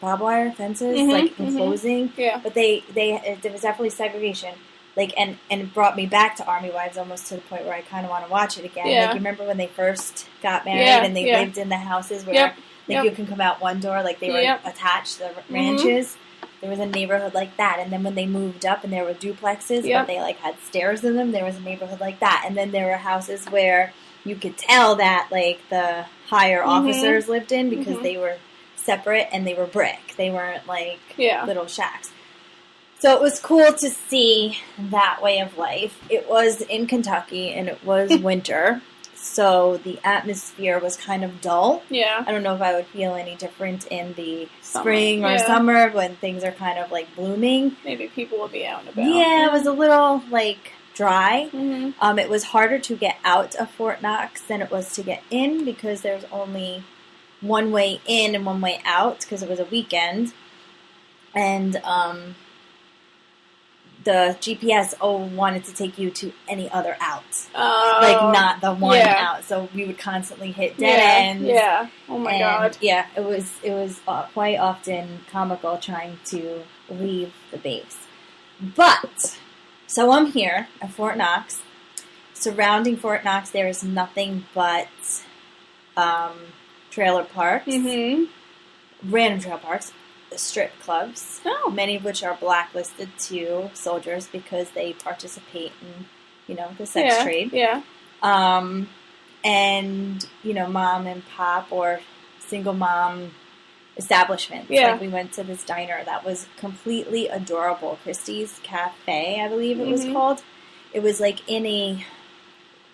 barbed wire fences, like enclosing. Yeah. But there was definitely segregation. Like, and it brought me back to Army Wives almost to the point where I kind of want to watch it again. Yeah. Like, you remember when they first got married and they lived in the houses where, you can come out one door, like they were attached, the ranches. There was a neighborhood like that. And then when they moved up and there were duplexes, but they, like, had stairs in them, there was a neighborhood like that. And then there were houses where you could tell that, like, the higher officers lived in because they were separate and they were brick. They weren't like little shacks. So it was cool to see that way of life. It was in Kentucky and it was winter. So the atmosphere was kind of dull. Yeah. I don't know if I would feel any different in the spring or summer when things are kind of like blooming. Maybe people will be out and about. Yeah, it was a little like dry. It was harder to get out of Fort Knox than it was to get in because there's only one way in and one way out because it was a weekend. And the GPS wanted to take you to any other out. Oh. Like, not the one out. So we would constantly hit dead ends. Yeah. Oh, my God. Yeah, it was quite often comical trying to leave the base. But, so I'm here at Fort Knox. Surrounding Fort Knox, there is nothing but... trailer parks, random trailer parks, strip clubs, many of which are blacklisted to soldiers because they participate in, the sex trade. Yeah. And, mom and pop or single mom establishments. Yeah. Like, we went to this diner that was completely adorable. Christie's Cafe, I believe it was called. It was like in a,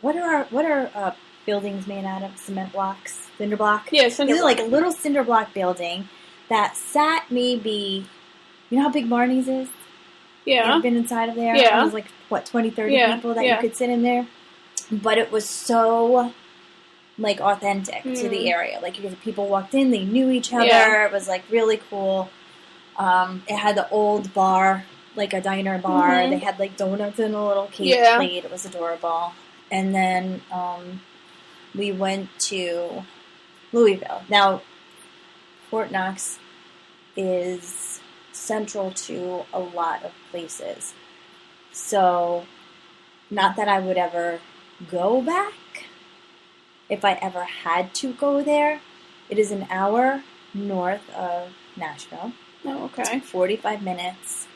what are buildings made out of? Cement blocks? Cinder block? Yeah, cinder block. Like a little cinder block building that sat maybe, you know how big Barney's is? Yeah. I've been inside of there. Yeah. It was like, 20, 30 people that you could sit in there. But it was so, like, authentic to the area. Like, people walked in, they knew each other. Yeah. It was, like, really cool. It had the old bar, like a diner bar. They had, like, donuts in a little cake plate. It was adorable. And then we went to Louisville. Now, Fort Knox is central to a lot of places. So, not that I would ever go back. If I ever had to go there, it is an hour north of Nashville. Oh, okay. 45 minutes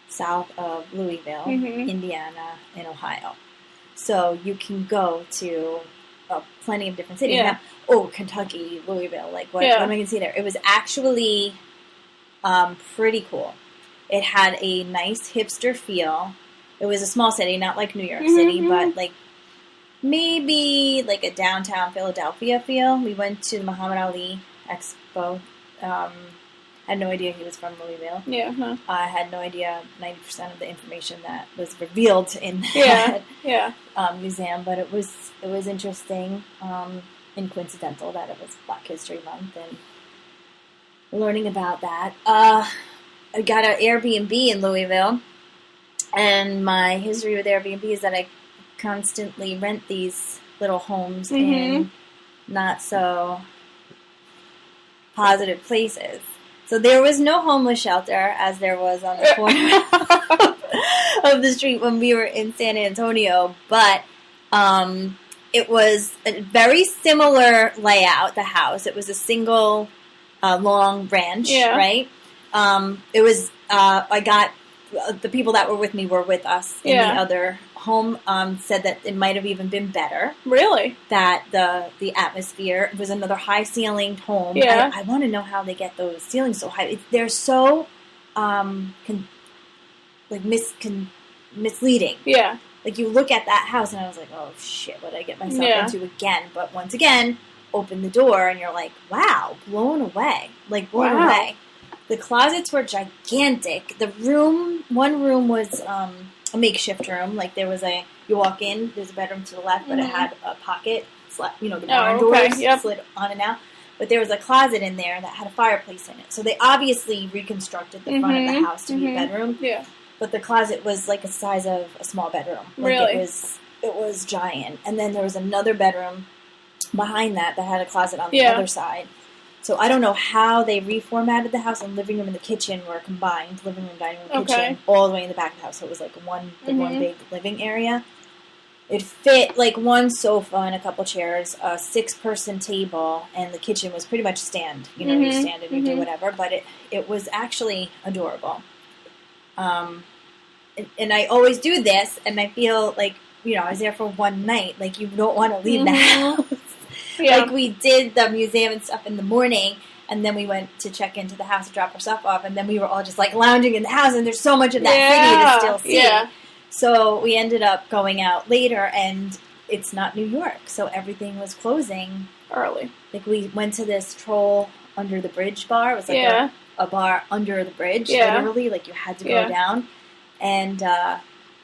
south of Louisville, Indiana, and Ohio. So you can go to plenty of different cities. Yeah. Now, Kentucky, Louisville, what am I going to see there? It was actually pretty cool. It had a nice hipster feel. It was a small city, not like New York City, but maybe a downtown Philadelphia feel. We went to the Muhammad Ali Expo. I had no idea he was from Louisville. Yeah. Huh. I had no idea 90% of the information that was revealed in that museum, but it was interesting and coincidental that it was Black History Month and learning about that. I got an Airbnb in Louisville, and my history with Airbnb is that I constantly rent these little homes in not so positive places. So there was no homeless shelter as there was on the corner of the street when we were in San Antonio, but it was a very similar layout, the house. It was a single long ranch, right? It was, I got, the people that were with me were with us in the other home, said that it might have even been better. Really? that the atmosphere was another high ceilinged home. Yeah. I want to know how they get those ceilings so high. They're so misleading. Yeah. You look at that house and I was like, oh shit, what did I get myself into again? But once again, open the door and you're like, wow, blown away. Blown away. The closets were gigantic. One room was a makeshift room. There was you walk in, there's a bedroom to the left, but it had a pocket, the barn doors slid on and out. But there was a closet in there that had a fireplace in it. So they obviously reconstructed the front of the house to be a bedroom. Yeah. But the closet was the size of a small bedroom. Really? It was giant. And then there was another bedroom behind that had a closet on the other side. So I don't know how they reformatted the house, and living room and the kitchen were combined. Living room, dining room, kitchen, all the way in the back of the house. So it was one big living area. It fit one sofa and a couple chairs, a 6-person table, and the kitchen was pretty much stand. You stand and you do whatever. But it was actually adorable. And I always do this, and I feel I was there for one night. You don't want to leave the house. Yeah. We did the museum and stuff in the morning, and then we went to check into the house to drop our stuff off, and then we were all just lounging in the house, and there's so much of that city to still see. Yeah. So we ended up going out later, and it's not New York, so everything was closing early. We went to this Troll Under the Bridge bar. It was a bar under the bridge, literally. You had to go down, and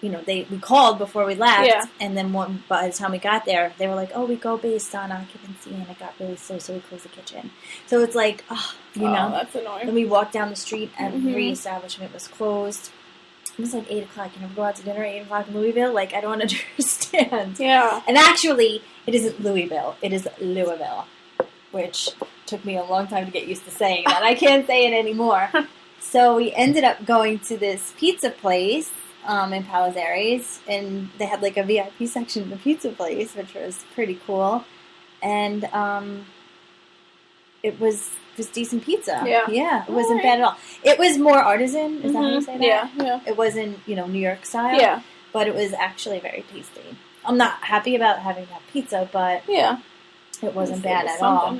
we called before we left, and then by the time we got there, they were like, oh, we go based on occupancy, and it got really slow, so we closed the kitchen. So it's that's annoying. Then we walked down the street, every establishment was closed. It was 8 o'clock. You never go out to dinner at 8 o'clock in Louisville? I don't understand. Yeah. And actually, it isn't Louisville. It is Louisville, which took me a long time to get used to saying that. I can't say it anymore. So we ended up going to this pizza place in Palos Aires, and they had a VIP section in the pizza place, which was pretty cool. And it was decent pizza. Yeah. It wasn't bad at all. It was more artisan. Is that how you say that? Yeah. It wasn't, New York style. Yeah. But it was actually very tasty. I'm not happy about having that pizza, but it wasn't bad at all.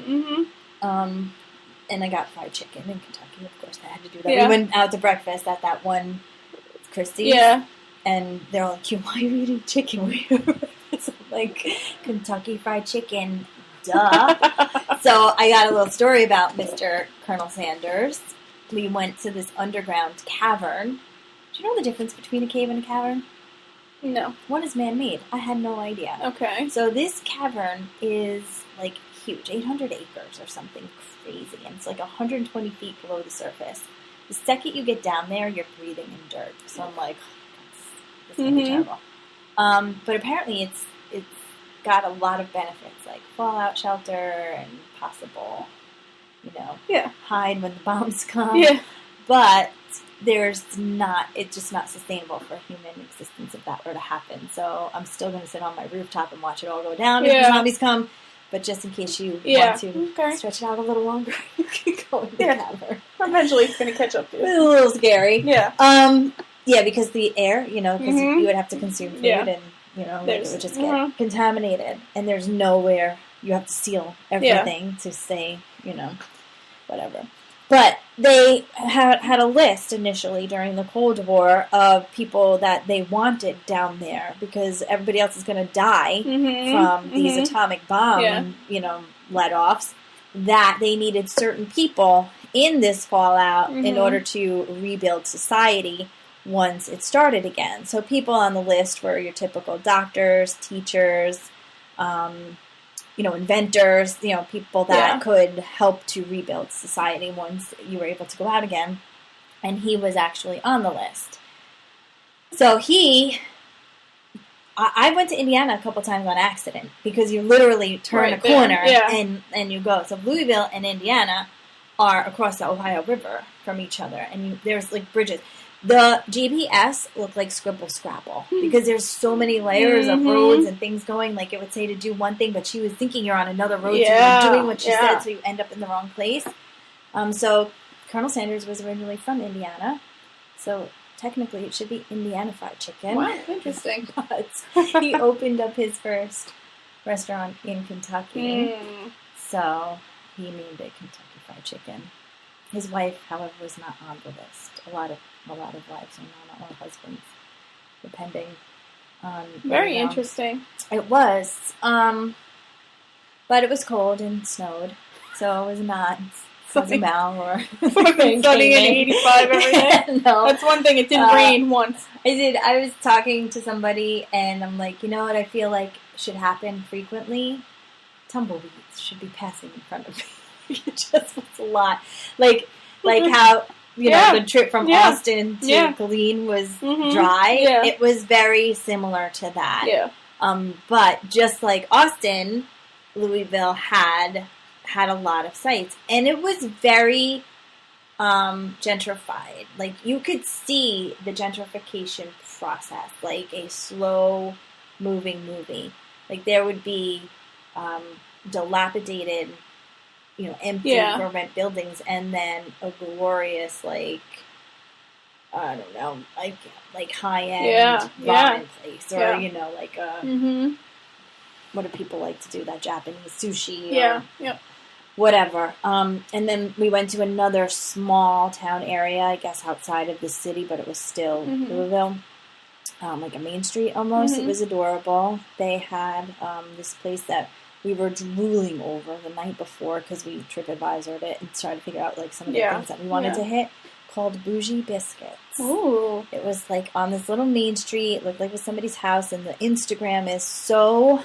And I got fried chicken in Kentucky. Of course, I had to do that. We went out to breakfast at that one Christie's. Yeah. And they're like, why are you eating chicken? So I'm Kentucky Fried Chicken, duh. So I got a little story about Mr. Colonel Sanders. We went to this underground cavern. Do you know the difference between a cave and a cavern? No. One is man-made. I had no idea. Okay. So this cavern is huge, 800 acres or something crazy, and it's 120 feet below the surface. The second you get down there, you're breathing in dirt. So I'm like, this is going to be terrible. But apparently it's got a lot of benefits, like fallout shelter and possible, hide when the bombs come. Yeah. but it's just not sustainable for human existence if that were to happen. So I'm still going to sit on my rooftop and watch it all go down as the zombies come. But just in case you want to stretch it out a little longer, you can go in the cavern. Eventually it's going to catch up to you. It's a little scary. Yeah. Yeah, because the air, because you would have to consume food and, it would just get contaminated. And there's nowhere, you have to seal everything to stay, whatever. But they had a list initially during the Cold War of people that they wanted down there because everybody else is going to die from these atomic bomb, let-offs, that they needed certain people in this fallout in order to rebuild society once it started again. So people on the list were your typical doctors, teachers, inventors, people that could help to rebuild society once you were able to go out again. And he was actually on the list. So I went to Indiana a couple times on accident because you literally turn a corner and you go. So Louisville and Indiana are across the Ohio River from each other. And there's like bridges. The GPS looked like Scribble Scrabble because there's so many layers of roads and things going. Like it would say to do one thing, but she was thinking you're on another road, so you're doing what she said, so you end up in the wrong place. So Colonel Sanders was originally from Indiana, so technically it should be Indiana Fried Chicken. Wow, interesting. But he opened up his first restaurant in Kentucky, so he named it Kentucky Fried Chicken. His wife, however, was not on the list. A lot of wives are not, or husbands, depending on... Very interesting. It was. But it was cold and snowed, so it was not Cozumel or... Fucking sunny and 85 every day? No. That's one thing, it didn't rain once. I was talking to somebody, and I'm like, you know what I feel like should happen frequently? Tumbleweeds should be passing in front of me. It just was a lot. Like how... the trip from Austin to Killeen was dry. Yeah. It was very similar to that. Yeah. But just like Austin, Louisville had a lot of sites. And it was very gentrified. Like, you could see the gentrification process, like a slow-moving movie. Like, there would be dilapidated... empty for rent buildings, and then a glorious, I don't know, like high-end ramen place, or, what do people like to do, that Japanese sushi, or whatever. And then we went to another small town area, I guess outside of the city, but it was still Louisville, like a main street almost. It was adorable. They had this place that we were drooling over the night before because we TripAdvisored it and tried to figure out some of the things that we wanted to hit, called Bougie Biscuits. Ooh. It was on this little main street. It looked like it was somebody's house, and the Instagram is so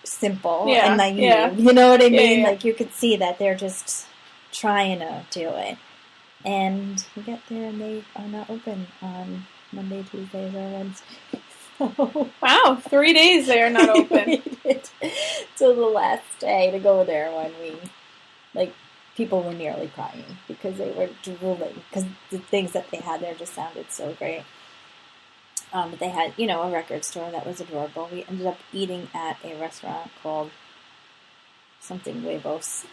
simple and naive. Yeah. You know what I mean? Yeah. You could see that they're just trying to do it. And we get there and they are not open on Monday, Tuesdays, or Wednesdays. Wow, 3 days they are not open. We waited till the last day to go there when people were nearly crying because they were drooling because the things that they had there just sounded so great. But they had, a record store that was adorable. We ended up eating at a restaurant called something Huevos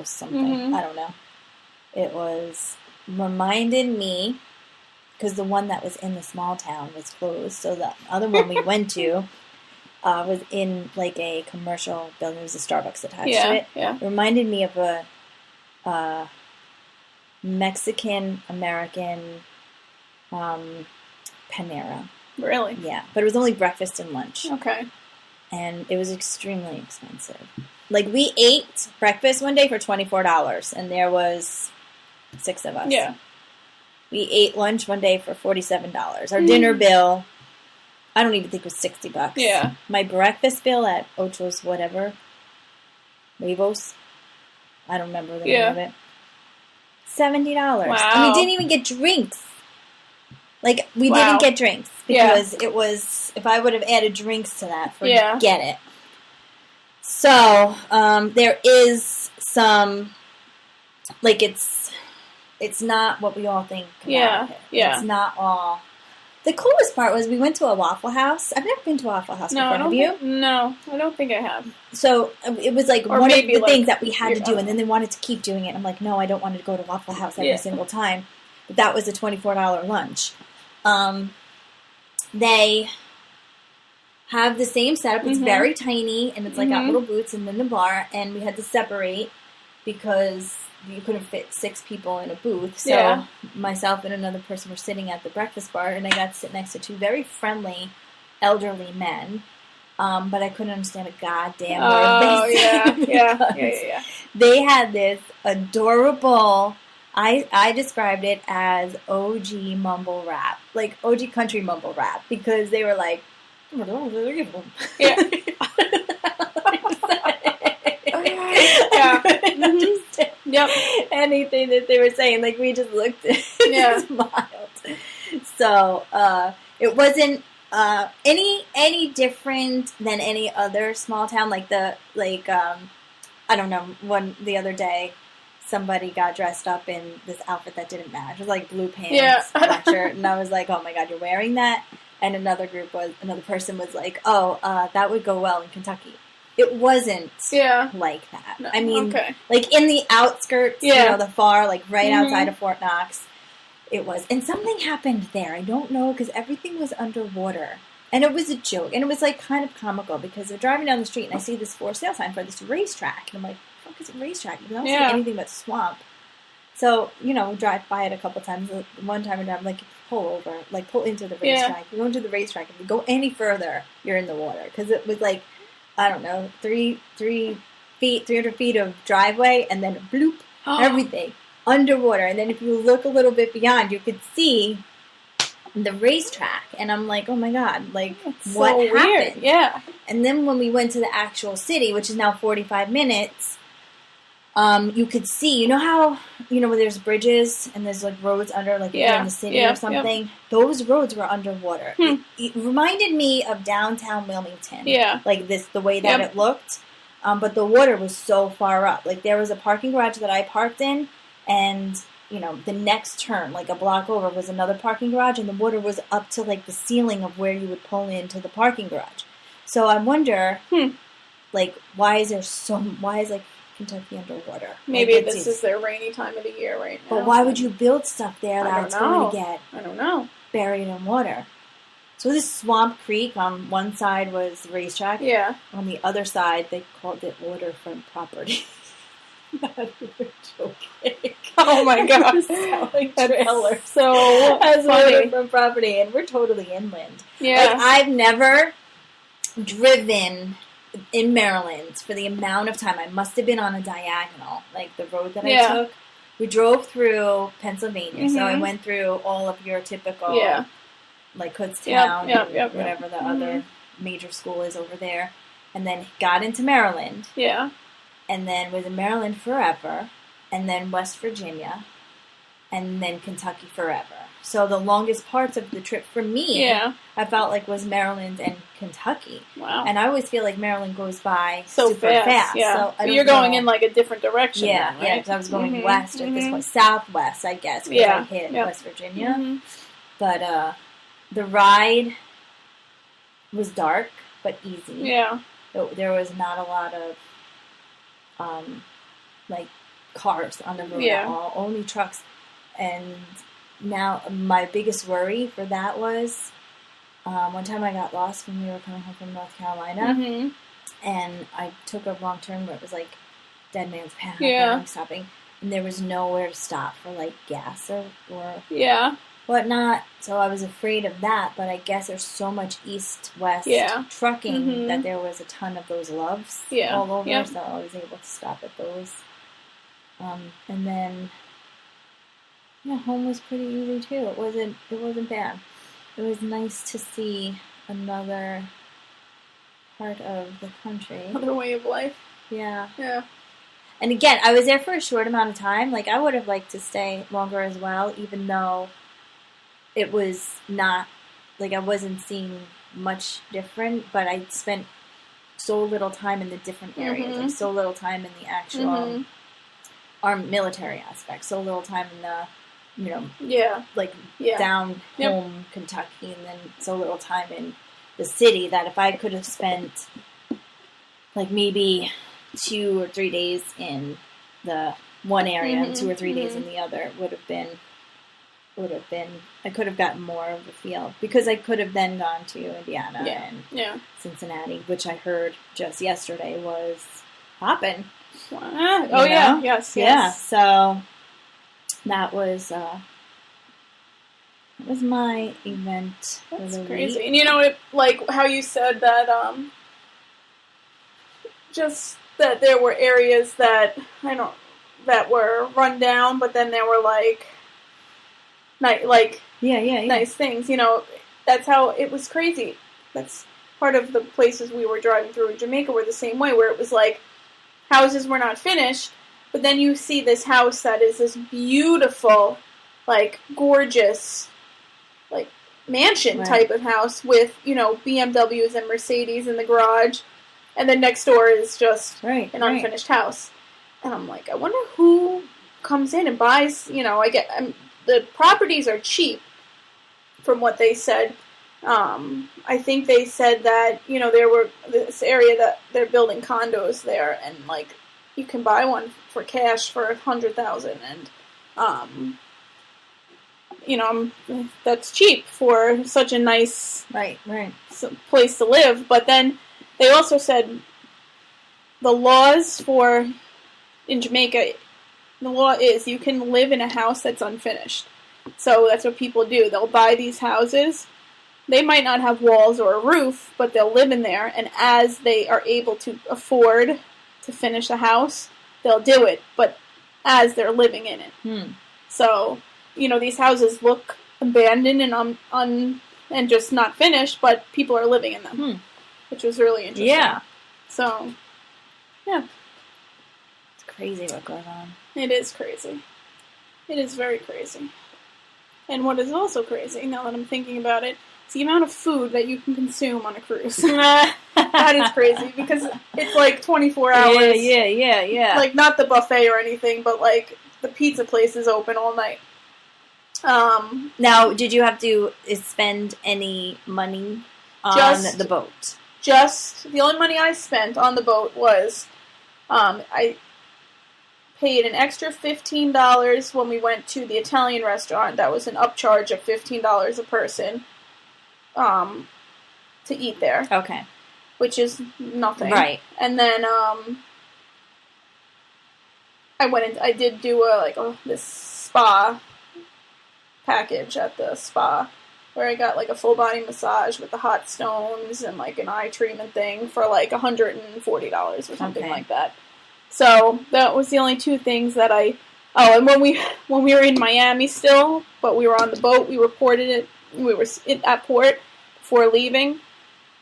something. I don't know. It reminded me... because the one that was in the small town was closed, so the other one we went to was in a commercial building. There was a Starbucks attached to it. Yeah. It reminded me of a Mexican-American Panera. Really? Yeah, but it was only breakfast and lunch. Okay. And it was extremely expensive. We ate breakfast one day for $24, and there was 6 of us. Yeah. We ate lunch one day for $47. Our dinner bill, I don't even think was $60. Yeah. My breakfast bill at Ocho's whatever, Huevos, I don't remember the name of it, $70. Wow. And we didn't even get drinks. We didn't get drinks because it was, if I would have added drinks to that, forget it. So, there is some like, it's not what we all think about it. Yeah. It's not all... The coolest part was we went to a Waffle House. I've never been to a Waffle House before. Have you? No, I don't think I have. So it was like one of the things that we had to do, and then they wanted to keep doing it. I'm like, no, I don't want to go to Waffle House every single time. But that was a $24 lunch. They have the same setup. It's very tiny, and it's like got little booths and then the bar, and we had to separate because you couldn't fit 6 people in a booth. So myself and another person were sitting at the breakfast bar, and I got to sit next to 2 very friendly elderly men. But I couldn't understand a goddamn word they said. Yeah. They had this adorable... I described it as OG mumble rap, like OG country mumble rap, because they were like, yeah. Yep. Anything that they were saying, like we just looked and smiled. So it wasn't any different than any other small town. Like I don't know. The other day, somebody got dressed up in this outfit that didn't match. It was like blue pants, black shirt, and I was like, "Oh my god, you're wearing that!" And another person was like, "Oh, that would go well in Kentucky." It wasn't like that. No, I mean, like in the outskirts, the far, like right outside of Fort Knox, it was. And something happened there. I don't know, because everything was underwater. And it was a joke. And it was like kind of comical, because they're driving down the street and I see this for sale sign for this racetrack. And I'm like, what the fuck is a racetrack? You don't see anything but swamp. So, we drive by it a couple times. One time I'm like, pull over, like pull into the racetrack. You go into the racetrack. If you go any further, you're in the water. Because it was like, I don't know, 300 feet of driveway, and then bloop, everything underwater. And then if you look a little bit beyond, you could see the racetrack. And I'm like, oh my god, like, what happened? Yeah. And then when we went to the actual city, which is now 45 minutes, you could see, how, where there's bridges and there's like roads under, like you're in the city or something. Those roads were underwater. It reminded me of downtown Wilmington. Yeah. Like the way that it looked. But the water was so far up. Like there was a parking garage that I parked in, and, the next turn, like a block over, was another parking garage, and the water was up to like the ceiling of where you would pull into the parking garage. So I wonder, like, why is like Kentucky underwater? Maybe this is their rainy time of the year right now. But why would you build stuff there that's going to get I don't know. buried in water? So this Swamp Creek, on one side was the racetrack. Yeah. On the other side, they called it waterfront property. Not even joking. Oh my god. Selling trailers. So as waterfront property, and we're totally inland. Yeah. Like, I've never driven in Maryland for the amount of time. I must have been on a diagonal, like the road that I took. We drove through Pennsylvania, so I went through all of your typical, like Kutztown, whatever the other major school is over there, and then got into Maryland. Yeah. And then was in Maryland forever, and then West Virginia, and then Kentucky forever. So the longest parts of the trip for me, I felt like, was Maryland and Kentucky. Wow. And I always feel like Maryland goes by super fast. Yeah. So you're going in like a different direction. Yeah, then, right? because I was going west at this point. Southwest, I guess, because I hit West Virginia. But the ride was dark, but easy. Yeah. There was not a lot of, like, cars on the road at all. Only trucks. And now, my biggest worry for that was, one time I got lost when we were coming home from North Carolina, and I took a wrong turn where it was like Dead Man's Path, and I'm stopping, and there was nowhere to stop for like gas or whatnot, so I was afraid of that, but I guess there's so much east-west trucking that there was a ton of those loves all over, so I was able to stop at those. And then... yeah, home was pretty easy too. It wasn't bad. It was nice to see another part of the country. Another way of life. Yeah. Yeah. And again, I was there for a short amount of time. Like, I would have liked to stay longer as well, even though it was not, like, I wasn't seeing much different, but I spent so little time in the different areas, like so little time in the actual our military aspect. So little time in the, down home Kentucky, and then so little time in the city that if I could have spent like maybe 2 or 3 days in the one area and 2 or 3 days in the other would have been, I could have gotten more of a feel, because I could have then gone to Indiana and Cincinnati, which I heard just yesterday was popping. Yes. Yeah, so that was my event. That's crazy. Week. And like how you said that, just that there were areas that that were run down, but then there were nice things. That's how it was crazy. That's part of the places we were driving through in Jamaica were the same way, where it was like houses were not finished, but then you see this house that is this beautiful, gorgeous, mansion type of house with, BMWs and Mercedes in the garage, and then next door is just an unfinished house. And I'm like, I wonder who comes in and buys, the properties are cheap, from what they said. I think they said that, there were this area that they're building condos there, and, you can buy one for cash for $100,000, and, that's cheap for such a nice place to live. But then they also said the laws in Jamaica, the law is you can live in a house that's unfinished. So that's what people do. They'll buy these houses. They might not have walls or a roof, but they'll live in there. And as they are able to afford to finish the house, they'll do it. But as they're living in it. So, these houses look abandoned and just not finished, but people are living in them, which was really interesting. Yeah. So, yeah. It's crazy what goes on. It is crazy. It is very crazy. And what is also crazy, now that I'm thinking about it, is the amount of food that you can consume on a cruise. That is crazy, because it's 24 hours. Yeah. Not the buffet or anything, but the pizza place is open all night. Now, did you have to spend any money on the boat? Just, the only money I spent on the boat was, I paid an extra $15 when we went to the Italian restaurant. That was an upcharge of $15 a person, to eat there. Okay. Which is nothing. Right. And then, I did do this spa package at the spa, where I got a full body massage with the hot stones and an eye treatment thing for $140 or something like that. So that was the only two things that and when we were in Miami still, but we were on the boat, we reported it. We were at port before leaving.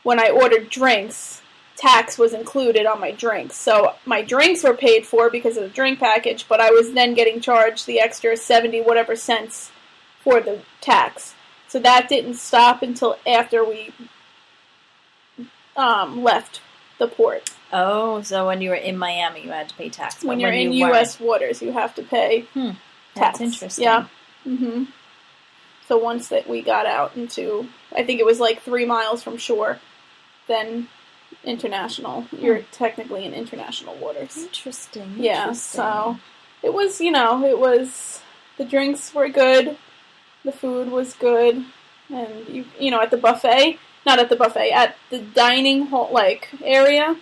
When I ordered drinks, tax was included on my drinks. So my drinks were paid for because of the drink package, but I was then getting charged the extra 70 whatever cents for the tax. So that didn't stop until after we left the port. Oh, so when you were in Miami, you had to pay tax. When you're in U.S. waters, you have to pay tax. That's interesting. Yeah. Mm-hmm. So once that we got out into, I think it was 3 miles from shore, then international. You're technically in international waters. Interesting. Yeah, so it was, the drinks were good, the food was good, and, at the buffet, not at the buffet, at the dining hall, area,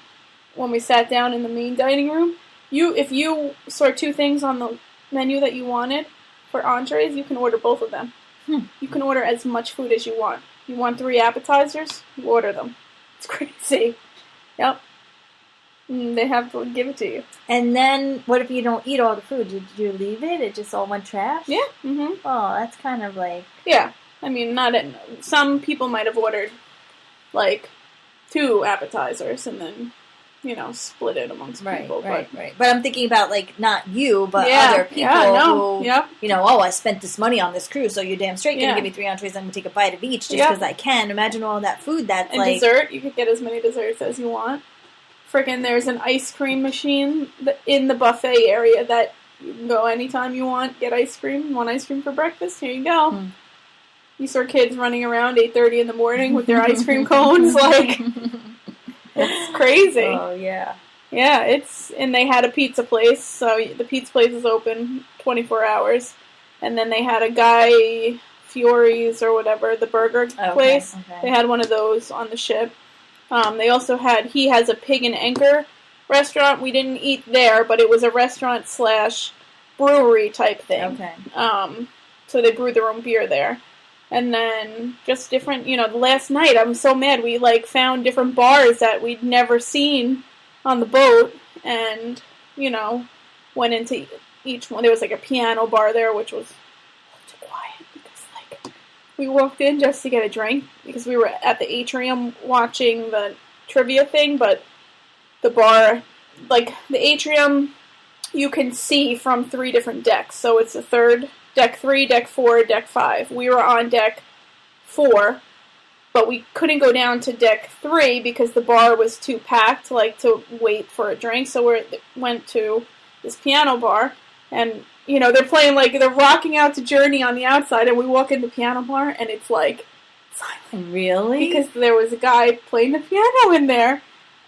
when we sat down in the main dining room, if you saw 2 things on the menu that you wanted for entrees, you can order both of them. You can order as much food as you want. You want 3 appetizers, you order them. It's crazy. Yep. They have to give it to you. And then, what if you don't eat all the food? Did you leave it? It just all went trash? Yeah. Mm-hmm. Oh, that's kind of Yeah. I mean, some people might have ordered, 2 appetizers and then, split it amongst people. Right. But I'm thinking about, not you, but other people who, I spent this money on this cruise, so you're damn straight going to give me 3 entrees, I'm going to take a bite of each just because I can. Imagine all that food that's and dessert, you could get as many desserts as you want. Freaking, there's an ice cream machine in the buffet area that You can go anytime you want, get ice cream. Want ice cream for breakfast? Here you go. You saw kids running around 8:30 in the morning with their ice cream cones, like, it's crazy. Oh, yeah. Yeah, and they had a pizza place, so the pizza place is open 24 hours. And then they had a Guy Fieri's or whatever, the burger place. Okay. They had one of those on the ship. They also he has a Pig and Anchor restaurant. We didn't eat there, but it was a restaurant / brewery type thing. Okay. So they brewed their own beer there. And then just different, last night I'm so mad. We found different bars that we'd never seen on the boat and, went into each one. There was a piano bar there, which was too quiet because we walked in just to get a drink because we were at the atrium watching the trivia thing, but the bar, the atrium, you can see from 3 different decks. So it's deck 3, deck 4, deck 5. We were on deck 4, but we couldn't go down to deck 3 because the bar was too packed, to wait for a drink. So we went to this piano bar, and, they're playing, they're rocking out to Journey on the outside, and we walk in the piano bar, and it's, silent. Really? Because there was a guy playing the piano in there.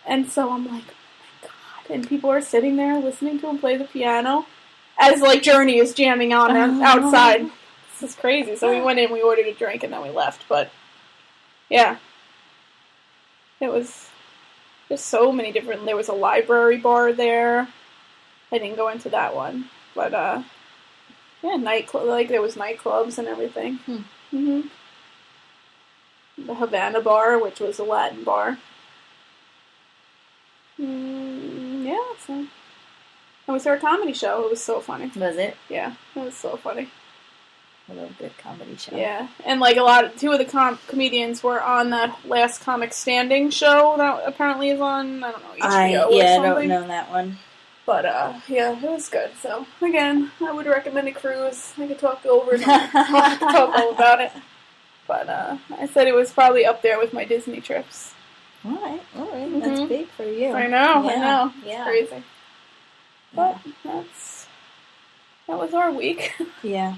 And so I'm like, oh my God. And people are sitting there listening to him play the piano as, Journey is jamming on outside. This is crazy. So we went in, we ordered a drink, and then we left. But, yeah. It was, there's so many different, there was a library bar there. I didn't go into that one. But, yeah, there was nightclubs and everything. Mm-hmm. The Havana bar, which was a Latin bar. Yeah, so. And we saw a comedy show. It was so funny. Was it? Yeah, it was so funny. A little good comedy show. Yeah, and 2 of the comedians were on that Last Comic Standing show that apparently is on, I don't know, HBO or something. I don't know that one. But, yeah, it was good. So, again, I would recommend a cruise. I could talk over and talk all about it. But, I said it was probably up there with my Disney trips. All right. Mm-hmm. That's big for you. I know. Yeah. It's crazy. But that was our week. Yeah.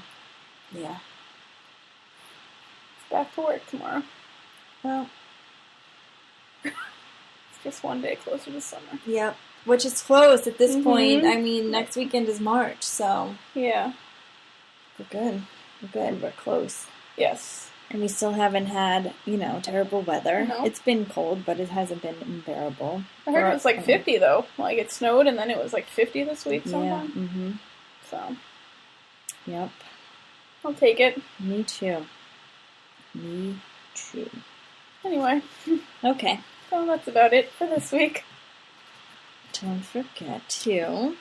It's back to work tomorrow. Well, it's just one day closer to summer. Yep. Which is close at this point. I mean, next weekend is March, so. Yeah. We're good. We're close. Yes. And we still haven't had, terrible weather. No. It's been cold, but it hasn't been unbearable. I heard it was 50, though. It snowed, and then it was 50 this week sometime. Yeah. Mm-hmm. So. Yep. I'll take it. Me too. Anyway. Okay. So that's about it for this week. Don't forget to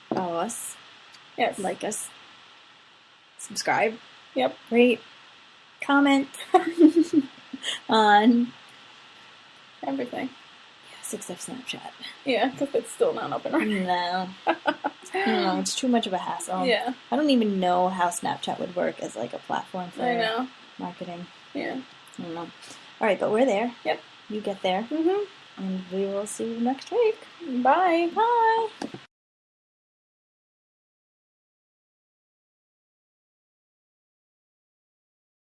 follow us. Yes. Like us. Subscribe. Yep. Rate. Comment. On everything. Yes, except Snapchat. Yeah, because it's still not up and running. No. No, it's too much of a hassle. Yeah. I don't even know how Snapchat would work as a platform for marketing. Yeah. I don't know. Alright, but we're there. Yep. You get there. Mm-hmm. And we will see you next week. Bye. Bye.